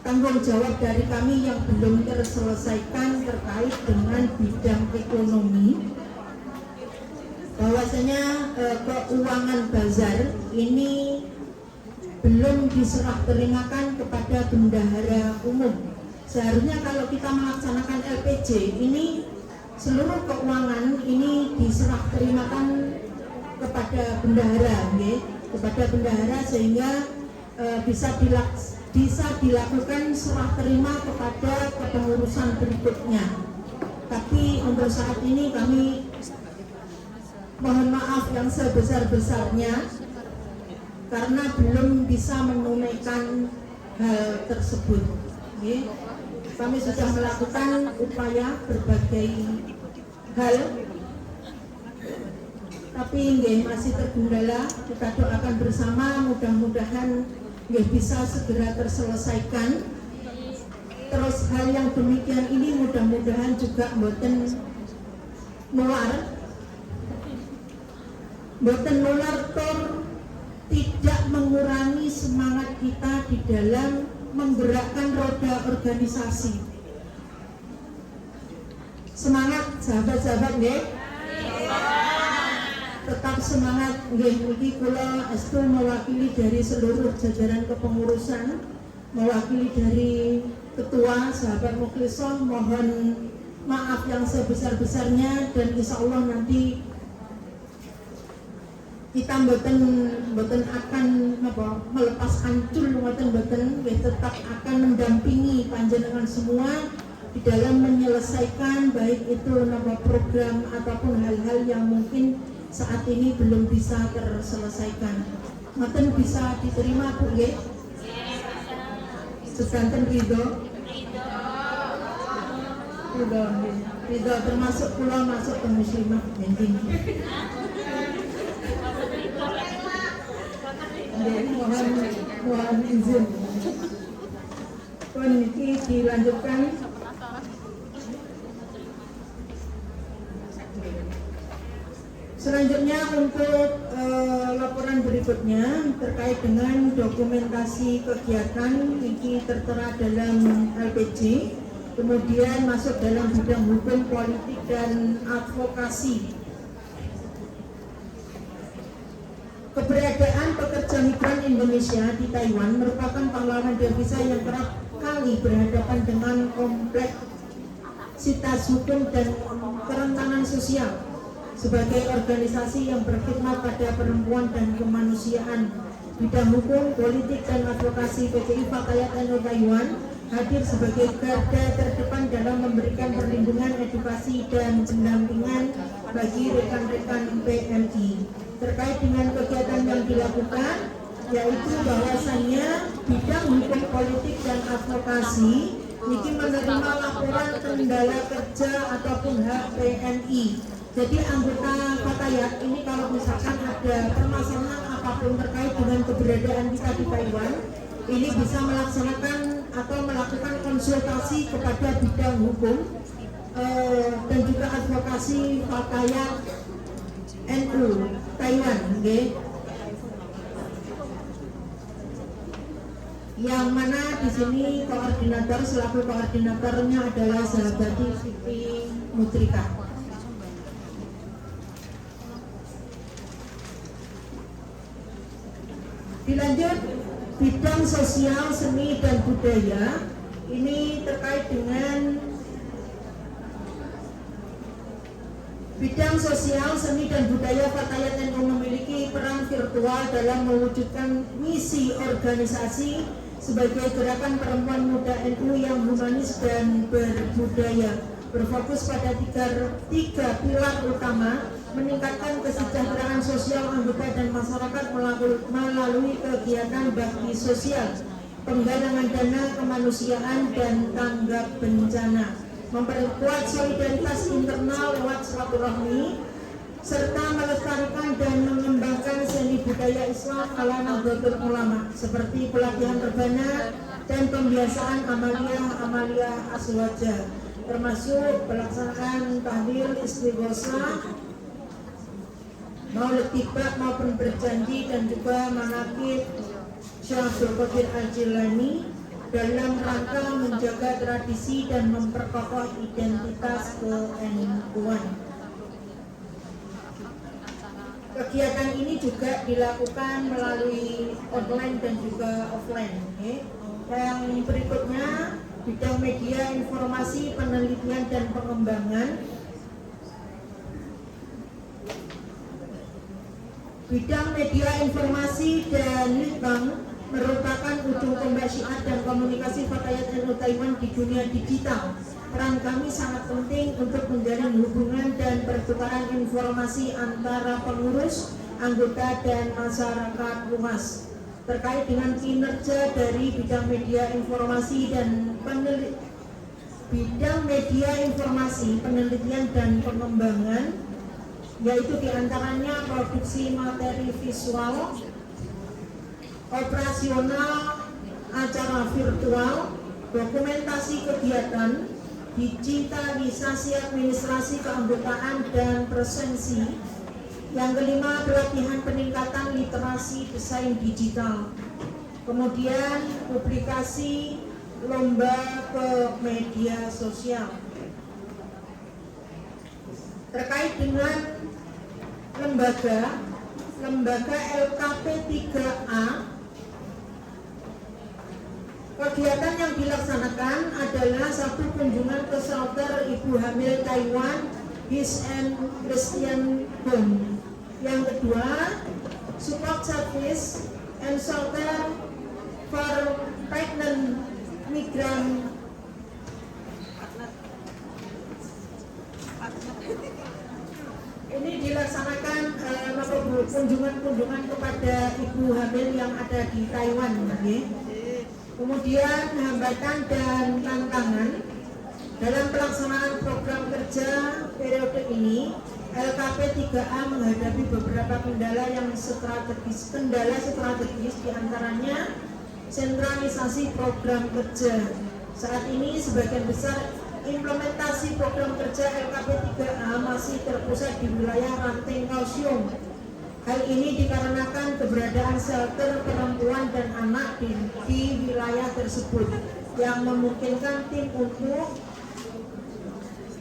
tanggung jawab dari kami yang belum terselesaikan terkait dengan bidang ekonomi. Bahwasanya keuangan bazar ini belum diserah terimakan kepada bendahara umum. Seharusnya kalau kita melaksanakan LPJ ini seluruh keuangan ini diserah terimakan kepada bendahara, okay? Kepada bendahara sehingga bisa dilakukan serah terima kepada kepengurusan berikutnya. Tapi untuk saat ini kami mohon maaf yang sebesar-besarnya karena belum bisa menunaikan hal tersebut. Okay? Kami sudah melakukan upaya berbagai hal, tapi masih terkendala. Kita doakan bersama mudah-mudahan bisa segera terselesaikan. Terus hal yang demikian ini mudah-mudahan juga mboten nular tur tidak mengurangi semangat kita di dalam menggerakkan roda organisasi. Semangat sahabat-sahabat nggih. Tetap semangat nggih. Niki kula estu mewakili dari seluruh jajaran kepengurusan, mewakili dari ketua sahabat Mukhlisah, mohon maaf yang sebesar-besarnya dan insya Allah nanti kita mboten akan melepas ancul, mboten tetap akan mendampingi panjenengan semua di dalam menyelesaikan baik itu program ataupun hal-hal yang mungkin saat ini belum bisa terselesaikan. Mboten bisa diterima Bu nggih? Sedanten ridho. Ridho termasuk kula masuk ke muslimah penting. Mohon izin. Pun ini dilanjutkan. Selanjutnya untuk laporan berikutnya terkait dengan dokumentasi kegiatan ini tertera dalam LPJ, kemudian masuk dalam bidang hukum, politik dan advokasi. Keberadaan pekerja migran Indonesia di Taiwan merupakan pahlawan devisa yang kerap kali berhadapan dengan kompleksitas hukum dan kerentanan sosial. Sebagai organisasi yang berkhidmat pada perempuan dan kemanusiaan, bidang hukum, politik dan advokasi PTI Fatayat NU Taiwan hadir sebagai garda terdepan dalam memberikan perlindungan, edukasi dan pendampingan bagi rekan-rekan PMI. Terkait dengan kegiatan yang dilakukan, yaitu bahwasannya bidang hukum, politik dan advokasi ini menerima laporan kendala kerja ataupun hak PMI. Jadi anggota Fatayat ini kalau misalkan ada permasalahan apapun terkait dengan keberadaan kita di Taiwan, ini bisa melaksanakan atau melakukan konsultasi kepada bidang hukum dan juga advokasi Fatayat NU Taiwan, okay? Yang mana di sini koordinator selaku koordinatornya adalah Sahabati Siti Mutrika. Dilanjut bidang sosial, seni dan budaya ini terkait dengan bidang sosial, seni dan budaya. Fatayat NU memiliki peran virtual dalam mewujudkan misi organisasi sebagai gerakan perempuan muda NU yang humanis dan berbudaya, berfokus pada tiga pilar utama: meningkatkan kesejahteraan sosial anggota dan masyarakat melalui kegiatan bakti sosial, penggalangan dana kemanusiaan dan tanggap bencana, memperkuat solidaritas internal lewat silaturahmi, serta melestarikan dan mengembangkan seni budaya Islam ala Nahdlatul Ulama seperti pelatihan rebana dan pembiasaan amaliyah azwajah, termasuk pelaksanaan tahlil, istighosah, maulid tiba maupun berjanji, dan juga manaqib Syekh Abdul Qadir Al-Jilani dalam rangka menjaga tradisi dan memperkokoh identitas ke-NU-an. Kegiatan ini juga dilakukan melalui online dan juga offline. Yang berikutnya, bidang media informasi, penelitian dan pengembangan. Bidang media informasi dan litbang merupakan ujung tombak syiar dan komunikasi Fatayat NU Taiwan di dunia digital. Peran kami sangat penting untuk menjalin hubungan dan pertukaran informasi antara pengurus, anggota, dan masyarakat luas terkait dengan kinerja dari bidang media informasi dan penelitian dan pengembangan, yaitu diantaranya produksi materi visual, operasional acara virtual, dokumentasi kegiatan, digitalisasi administrasi keanggotaan dan presensi. Yang kelima, pelatihan peningkatan literasi desain digital. Kemudian publikasi lomba ke media sosial. Terkait dengan lembaga LKP 3A, kegiatan yang dilaksanakan adalah satu, kunjungan ke shelter ibu hamil Taiwan His and Christian Home. Yang kedua, support service and shelter for pregnant migrant. Ini dilaksanakan kunjungan kepada ibu hamil yang ada di Taiwan. Kemudian hambatan dan tantangan dalam pelaksanaan program kerja periode ini, LKP 3A menghadapi beberapa kendala strategis, diantaranya sentralisasi program kerja. Saat ini sebagian besar implementasi program kerja LKP 3A masih terpusat di wilayah ranting kalsium. Hal ini dikarenakan keberadaan shelter perempuan dan anak di wilayah tersebut yang memungkinkan tim untuk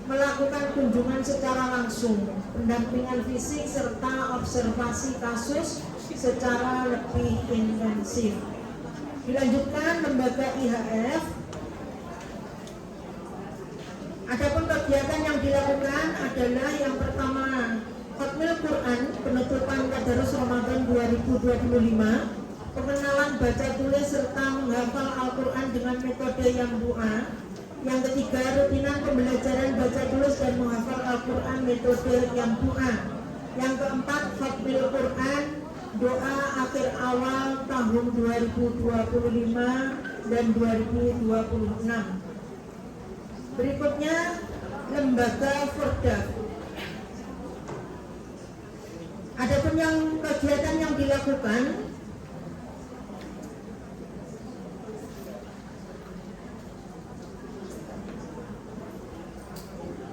melakukan kunjungan secara langsung, pendampingan fisik, serta observasi kasus secara lebih intensif. Dilanjutkan lembaga IHF. Adapun kegiatan yang dilakukan adalah yang pertama, Khatmil Quran, penutupan Tadarus Ramadan 2025, pengenalan baca tulis serta menghafal Al-Quran dengan metode yang doa. Yang ketiga, rutinan pembelajaran baca tulis dan menghafal Al-Quran metode yang doa. Yang keempat, Khatmil Quran, doa akhir awal tahun 2025 dan 2026. Berikutnya, lembaga Fordaf. Adapun kegiatan yang dilakukan,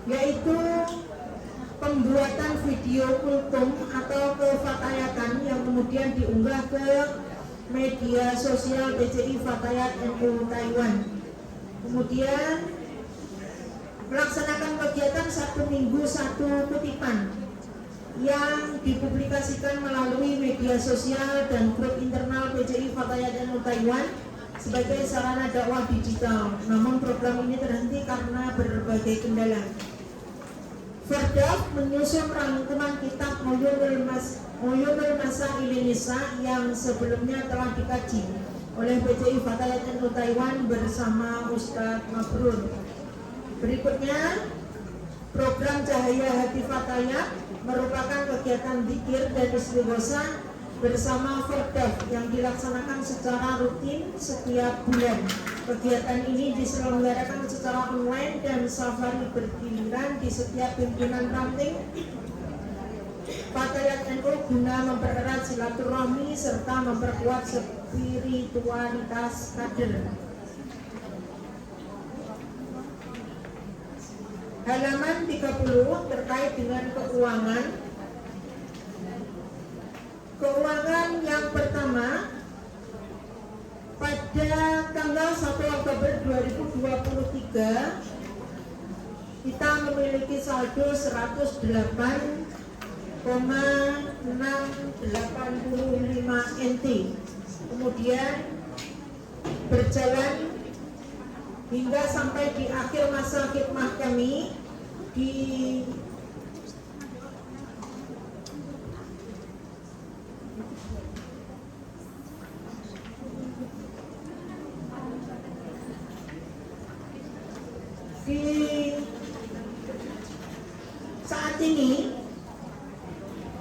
yaitu pembuatan video kultum atau kefatayatan yang kemudian diunggah ke media sosial BCI Fatayat NU Taiwan. Kemudian melaksanakan kegiatan 1 minggu 1 kutipan yang dipublikasikan melalui media sosial dan grup internal BCI Fatayat NU Taiwan sebagai sarana dakwah digital. Namun program ini terhenti karena berbagai kendala. Fordaf menyusun rangkuman kitab Uyunul Masail Nisa yang sebelumnya telah dikaji oleh BCI Fatayat NU Taiwan bersama Ustadz Mabrur. Berikutnya, program Cahaya Hati Fatayat merupakan kegiatan zikir dan istighosah bersama Fordaf yang dilaksanakan secara rutin setiap bulan. Kegiatan ini diselenggarakan secara online dan safari bergiliran di setiap pimpinan ranting Fatayat NU guna mempererat silaturahmi serta memperkuat spiritualitas kader. Halaman 30 terkait dengan keuangan. Keuangan yang pertama, pada tanggal 1 Oktober 2023 kita memiliki saldo 108,685 NT. Kemudian berjalan hingga sampai di akhir masa khidmat kami di saat ini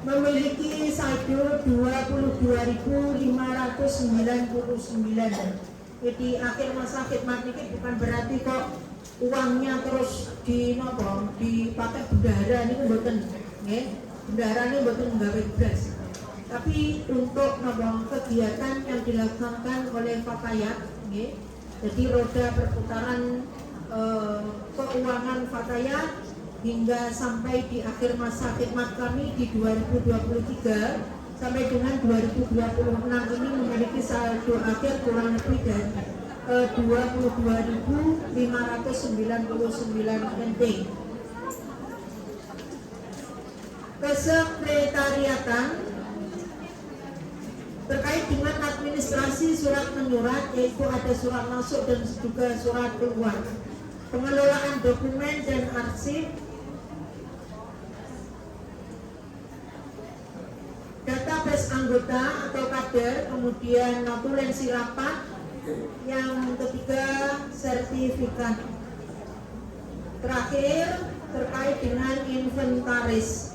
memiliki saldo 22.599. Jadi akhir masa khidmat ini bukan berarti kok uangnya terus dipakai bendahara ini mboten, nggih. Bendahara ini mboten nggawe beras. Tapi untuk kegiatan yang dilaksanakan oleh Fatayat, nggih. Jadi roda perputaran keuangan Fatayat hingga sampai di akhir masa khidmat kami di 2023 sampai dengan 2026 ini memiliki saldo akhir kurang lebih dari 22.599 NT. Kesekretariatan terkait dengan administrasi surat menyurat, yaitu ada surat masuk dan juga surat keluar, pengelolaan dokumen dan arsip, database anggota atau kader, kemudian notulensi rapat, yang ketiga sertifikat. Terakhir terkait dengan inventaris.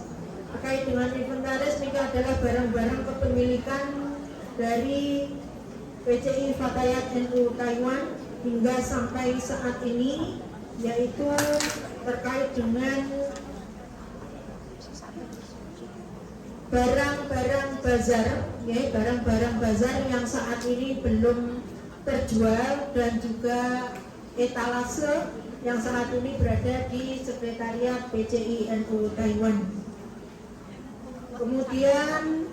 Terkait dengan inventaris ini adalah barang-barang kepemilikan dari PCI Fatayat NU Taiwan hingga sampai saat ini, yaitu terkait dengan barang-barang bazar, ya, barang-barang bazar yang saat ini belum terjual dan juga etalase yang saat ini berada di Sekretariat PCI NU Taiwan. Kemudian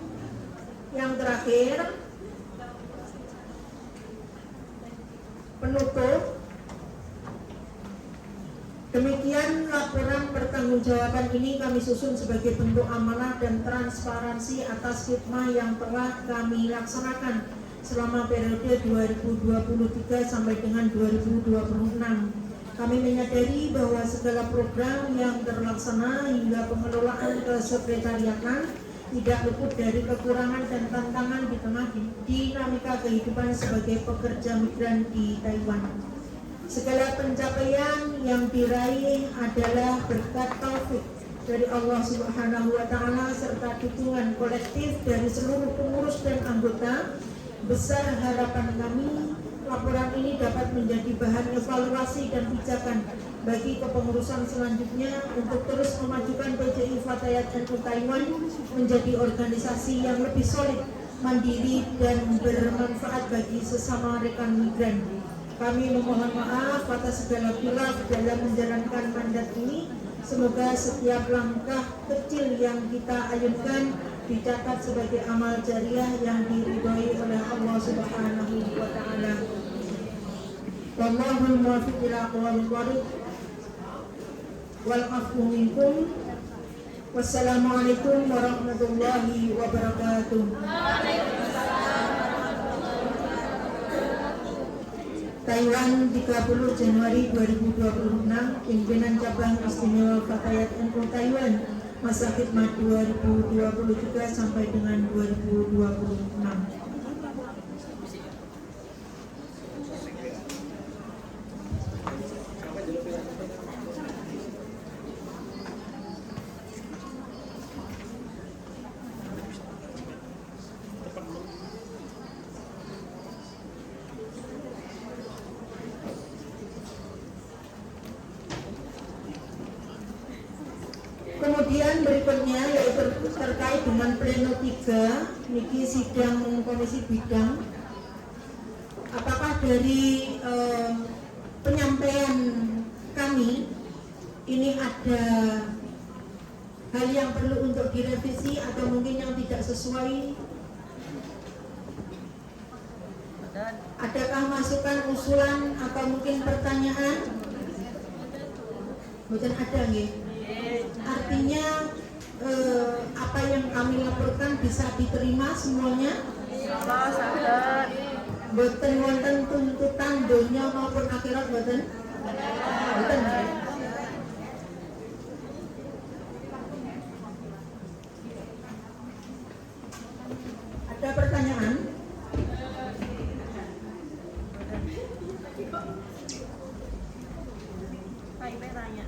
yang terakhir, penutup. Demikian laporan pertanggungjawaban ini kami susun sebagai bentuk amanah dan transparansi atas khidmat yang telah kami laksanakan selama periode 2023 sampai dengan 2026. Kami menyadari bahwa segala program yang terlaksana hingga pengelolaan kesekretariatan tidak luput dari kekurangan dan tantangan di tengah dinamika kehidupan sebagai pekerja migran di Taiwan. Segala pencapaian yang diraih adalah berkat taufik dari Allah Subhanahu wa Ta'ala serta dukungan kolektif dari seluruh pengurus dan anggota. Besar harapan kami laporan ini dapat menjadi bahan evaluasi dan pijakan bagi kepengurusan selanjutnya untuk terus memajukan PCI Fatayat NU Taiwan menjadi organisasi yang lebih solid, mandiri, dan bermanfaat bagi sesama rekan migran. Kami memohon maaf atas segala khilaf dalam menjalankan mandat ini. Semoga setiap langkah kecil yang kita ayunkan dicatat sebagai amal jariah yang diridhoi oleh Allah Subhanahu wa Ta'ala. Wallahul muwaffiq ila aqwamit thoriq. Wal afwu minkum. Wassalamualaikum warahmatullahi wabarakatuh. Taiwan 30 Januari 2026, pimpinan cabang istimewa Fatayat NU Taiwan, masa khidmat 2023 sampai dengan 2026. Kemudian berikutnya yaitu terkait dengan pleno 3 niki sidang komisi bidang. Apakah dari penyampaian kami ini ada hal yang perlu untuk direvisi atau mungkin yang tidak sesuai? Adakah masukan, usulan atau mungkin pertanyaan? Bukan ada nggih. Artinya apa yang kami laporkan bisa diterima semuanya? Insyaallah saged. Boten wonten tuntutan dunia maupun akhirat boten? Boten. Ada pertanyaan? Baik, tanya.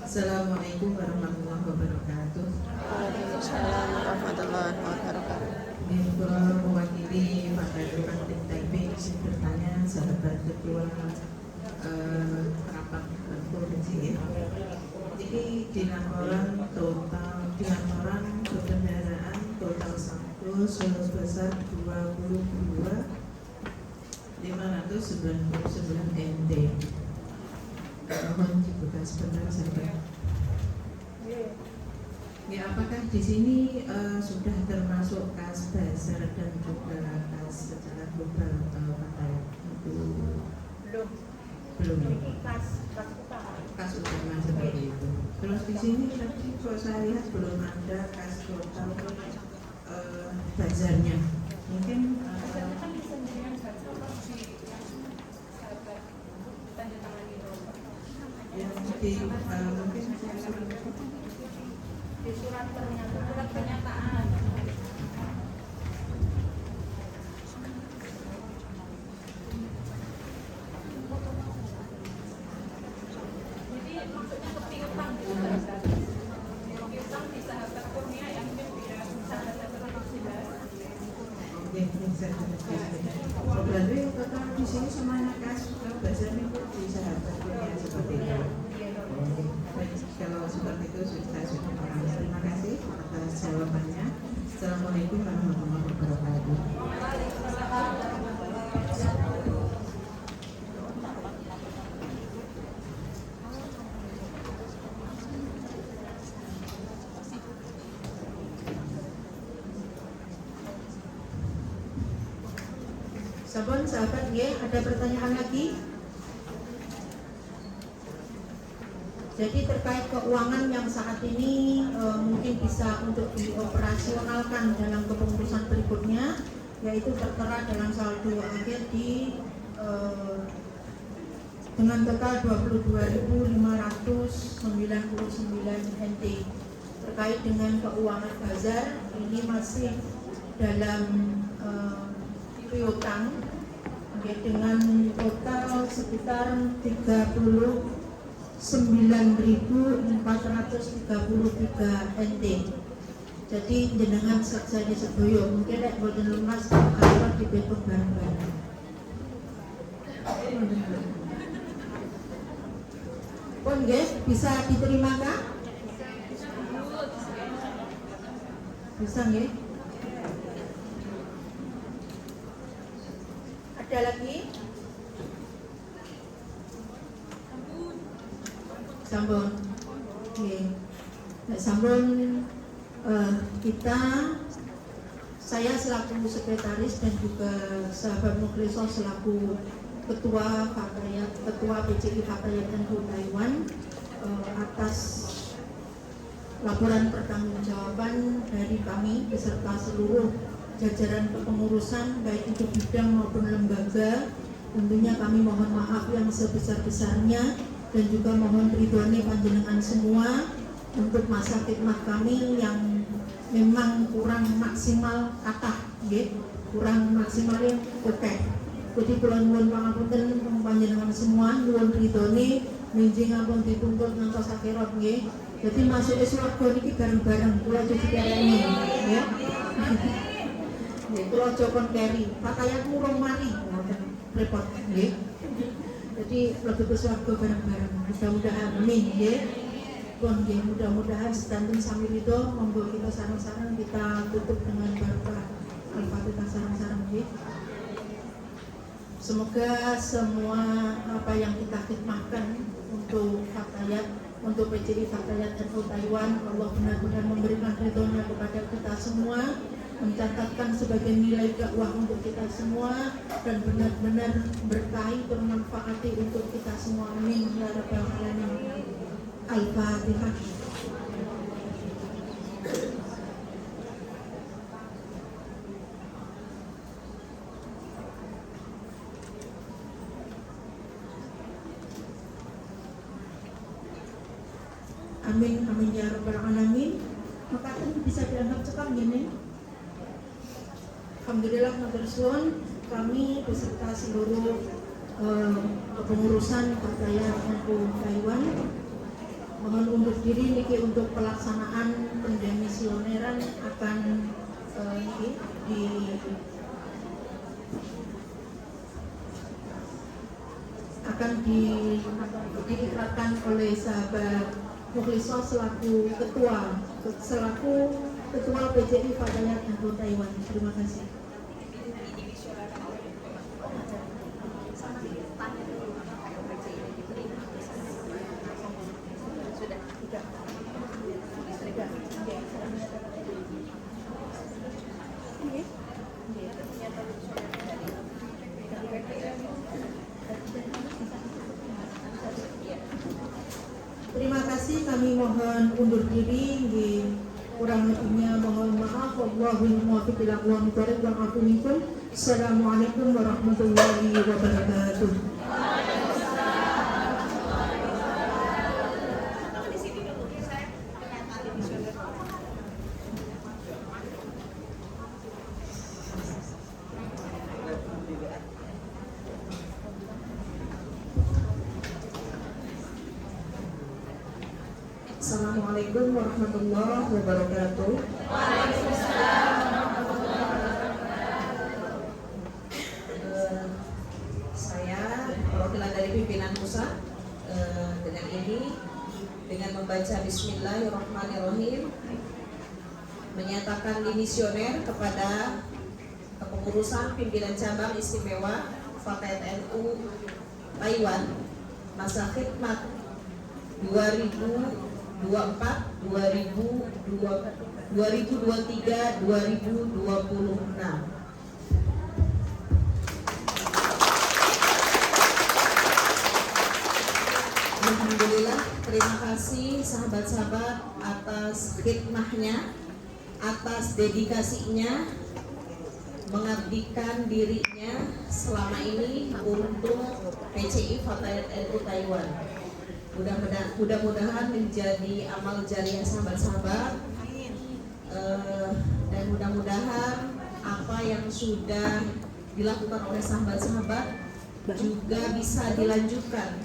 Assalamualaikum warahmatullahi wabarakatuh. Waalaikumsalam warahmatullahi wabarakatuh. Ini kurang mewakili Partai Demokratik Taipei yang bertanya sahabat ketua rapat provinsi. Jadi di laporan kendaraan total saldo sebesar 22.599 NT. Mohon dibuka sebentar sahabat. Ya, apakah di sini sudah termasuk kas dasar dan juga kas secara global atau Pak? Belum. Kas utama seperti itu. Terus di sini tadi kalau saya lihat belum ada kas total bazarnya. Mungkin yang mungkin Di surat pernyataan. Jadi maksudnya kepiutang piutang di sahabat kurnia yang biar sahabat terjelas. berarti total di sini semuanya kas bazarnya itu di sahabat kurnia seperti itu. Baik, kalau seperti itu saya sudah paham. Terima kasih atas jawabannya. Assalamualaikum warahmatullahi wabarakatuh. Sampun sahabat nggih, ada pertanyaan lagi? Jadi terkait keuangan yang saat ini mungkin bisa untuk dioperasionalkan dalam kepengurusan berikutnya, yaitu tertera dalam saldo akhir di dengan total 22.599 NT. Terkait dengan keuangan bazar, ini masih dalam piutang dengan total sekitar 39.433 NT. Jadi jenengan saja sedoyo mungkin lek boten lunas kalau dibetung bareng-bareng. Pun nggih bisa diterima kah? Bisa nggih? Ada lagi? Sampun. Oke. Nah, sampun saya selaku sekretaris dan juga sahabat Mukliso selaku ketua PCI Fatayat NU Taiwan atas laporan pertanggungjawaban dari kami beserta seluruh jajaran kepengurusan baik itu bidang maupun lembaga. Tentunya kami mohon maaf yang sebesar-besarnya dan juga mohon ridhone panjenengan semua untuk masa khidmat kami yang memang kurang maksimal kurang maksimalnya oke. Jadi kula nyuwun pangapunten panjenengan semua, nyuwun ridhone minjing ampun dituntut ngantos akhirat nggih. Jadi masuk swarga niki bareng-bareng kula aja dikareni nggih. Nggih kula aja kon keri, pakaianmu rong mari ngoten repot nggih. Jadi lebih ke swarga bareng-bareng. Mudah-mudahan amin nggih. Pun nggih mudah-mudahan sedanten sami ridho, monggo kita sareng-sareng kita tutup dengan barokah Al-Fatihah sareng-sareng nggih. Semoga semua apa yang kita khidmahkan untuk Fatayat, untuk PCI Fatayat NU Taiwan, Allah benar-benar memberikan ridhonya kepada kita semua, mencatatkan sebagai nilai dakwah untuk kita semua, dan benar-benar berkahi bermanfaati untuk kita semua. Amin ya rabbal alamin. Al-Fatihah. Amin, amin ya rabbal alamin. Maka bisa dianggap cekap gini. Alhamdulillah matur suwun, kami beserta seluruh kepengurusan Fatayat NU Taiwan mohon undur diri niki untuk pelaksanaan pendemisioneran akan diikrarkan oleh sahabat Mukhlisoh selaku ketua PCI Fatayat NU Taiwan. Terima kasih. Terima kasih, kami mohon undur diri. Kurang lebihnya mohon maaf. Wallahul muwaffiq ila aqwamit thoriq wal afu minkum. Assalamualaikum warahmatullahi wabarakatuh. Assalamualaikum warahmatullahi wabarakatuh. Saya perwakilan dari pimpinan pusat dengan membaca Bismillahirrahmanirrahim menyatakan dimisioner kepada kepengurusan pimpinan cabang istimewa Fatayat NU Taiwan masa khidmat 2023-2026. Alhamdulillah, terima kasih sahabat-sahabat atas khidmahnya, atas dedikasinya, mengabdikan dirinya selama ini untuk PCI Fatayat NU Taiwan. Mudah-mudahan menjadi amal jariah sahabat-sahabat, dan mudah-mudahan apa yang sudah dilakukan oleh sahabat-sahabat juga bisa dilanjutkan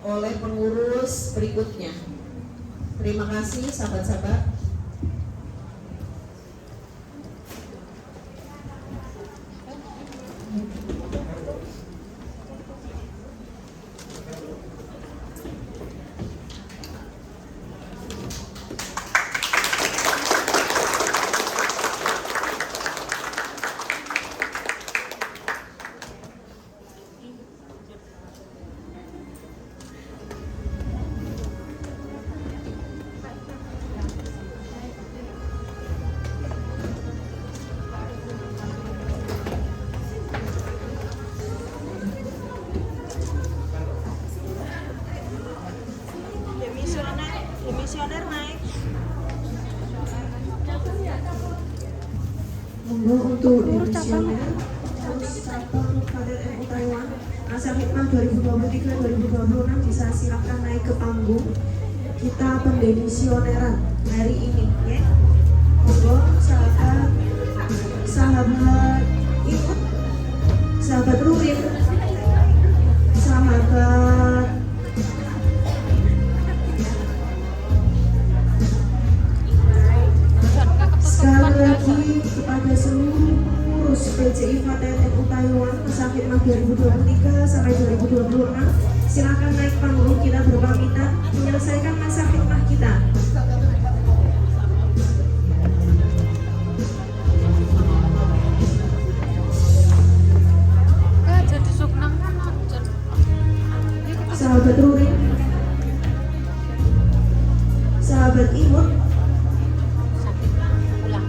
oleh pengurus berikutnya. Terima kasih sahabat-sahabat. Demisioner naik. Monggo untuk demisioner cabang Fatayat NU Taiwan masa khidmat 2023-2026 bisa silakan naik ke panggung. Kita pendemisioneran hari ini ya. Monggo sahabat ikut sahabat Rurin, sahabat sekali lagi kepada seluruh PCI Faten NU Taiwan Sakit Mah 2023 sampai 2026, silakan naik panggung, kita berpamitan menyelesaikan masa khidmah kita. Jadi suknang kan Sahabat Rurin, sahabat Imut, ulang.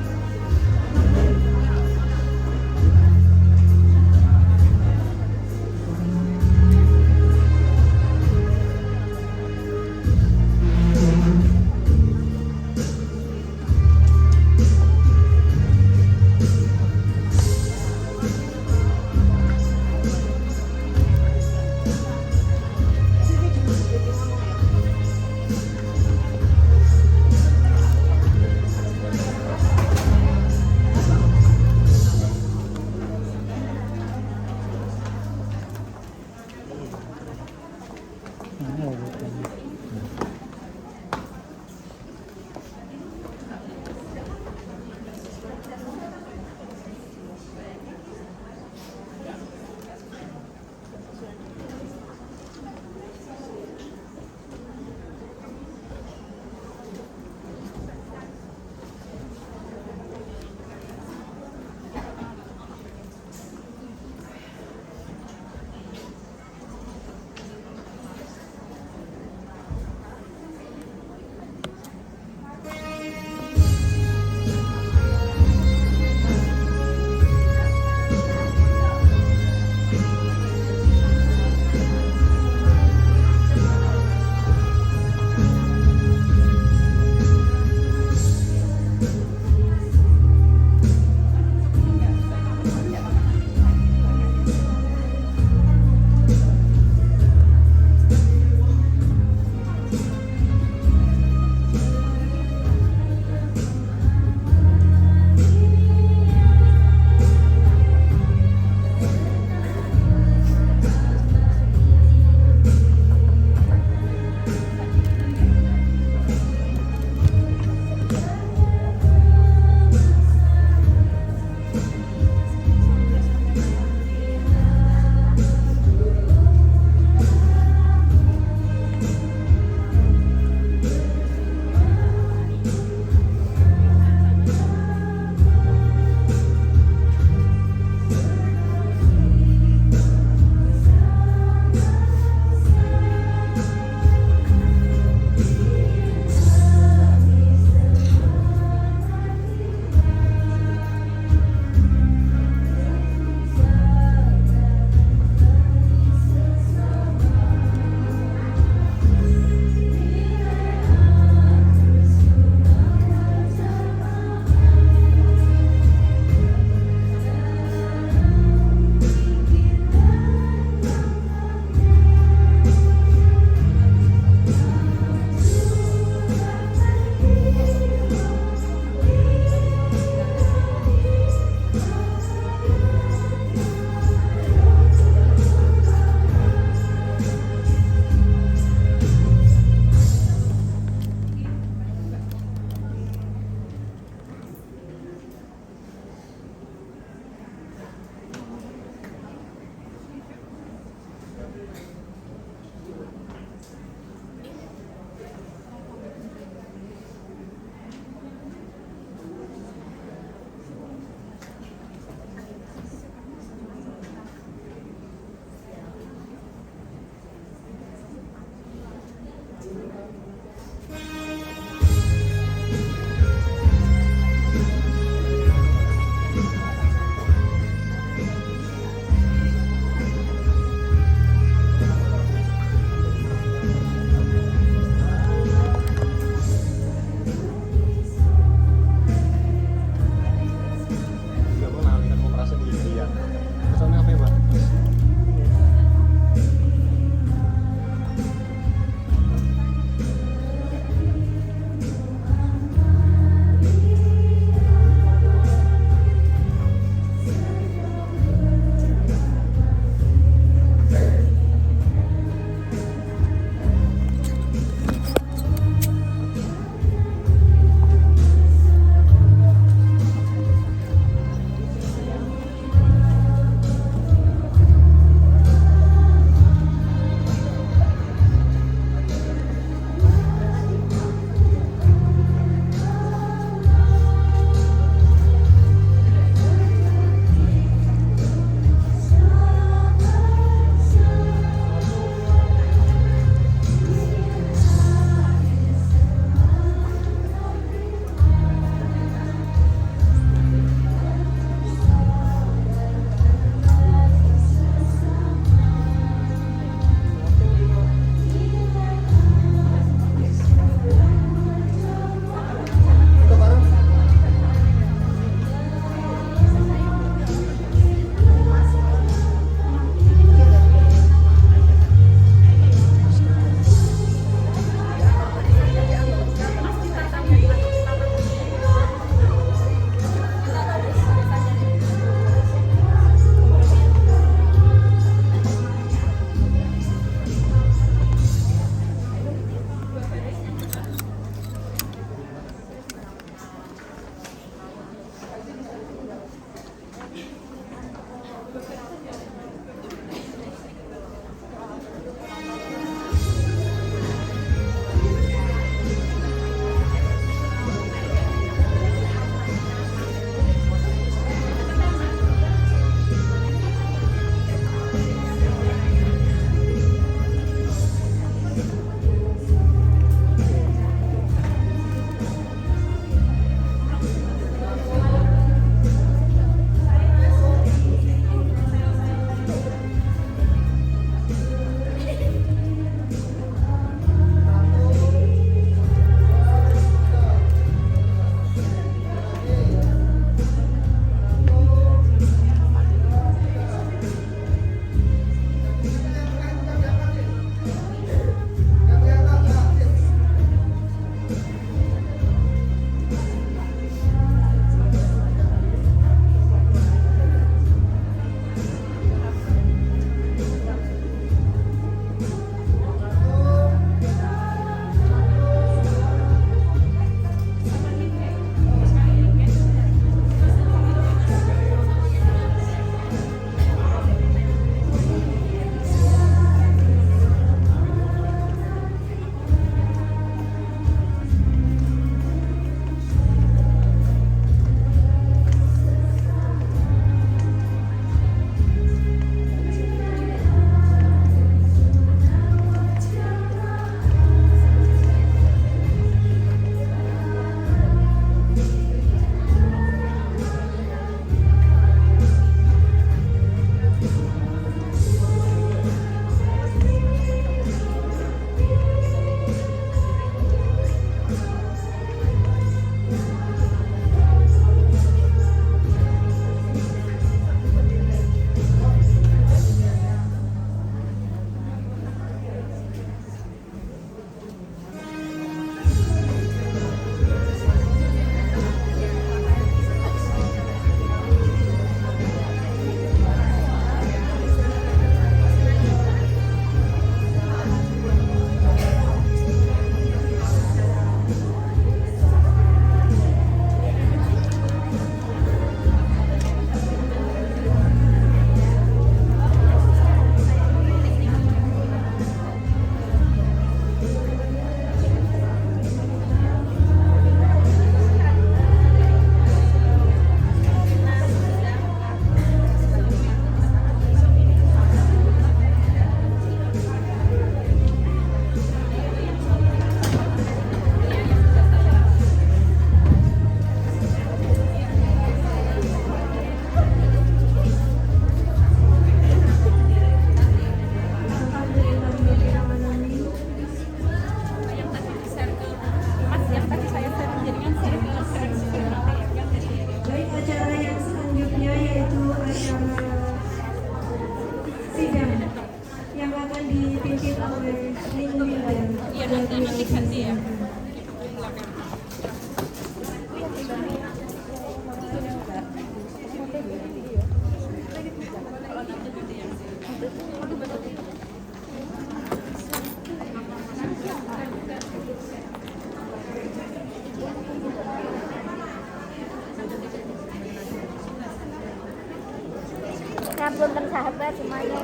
Ngapunten sahabat semuanya.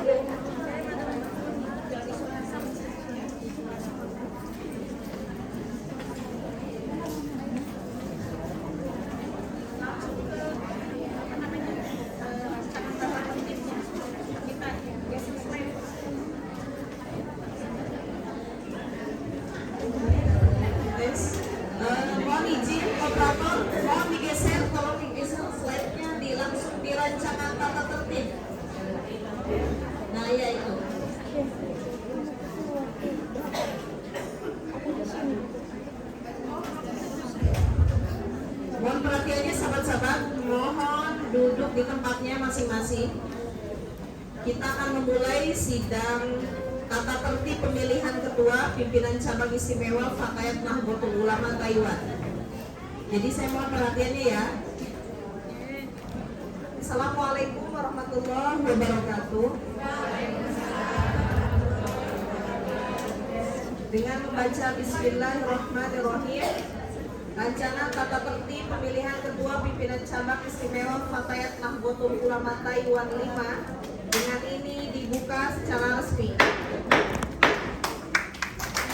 Mohon izin operator, mohon digeser, tolong digeser slide-nya langsung di rancangan tata tertib. Nah ya itu. Mohon perhatiannya sahabat-sahabat, mohon duduk di tempatnya masing-masing. Kita akan memulai sidang tata tertib pemilihan ketua pimpinan cabang istimewa Fatayat Nahdlatul Ulama Taiwan. Jadi saya mohon perhatiannya ya. Assalamualaikum warahmatullahi wabarakatuh. Dengan membaca Bismillahirrahmanirrahim, rancangan tata tertib pemilihan ketua pimpinan cabang istimewa Fatayat Nahdlatul Ulama Taiwan 5 dengan ini dibuka secara resmi.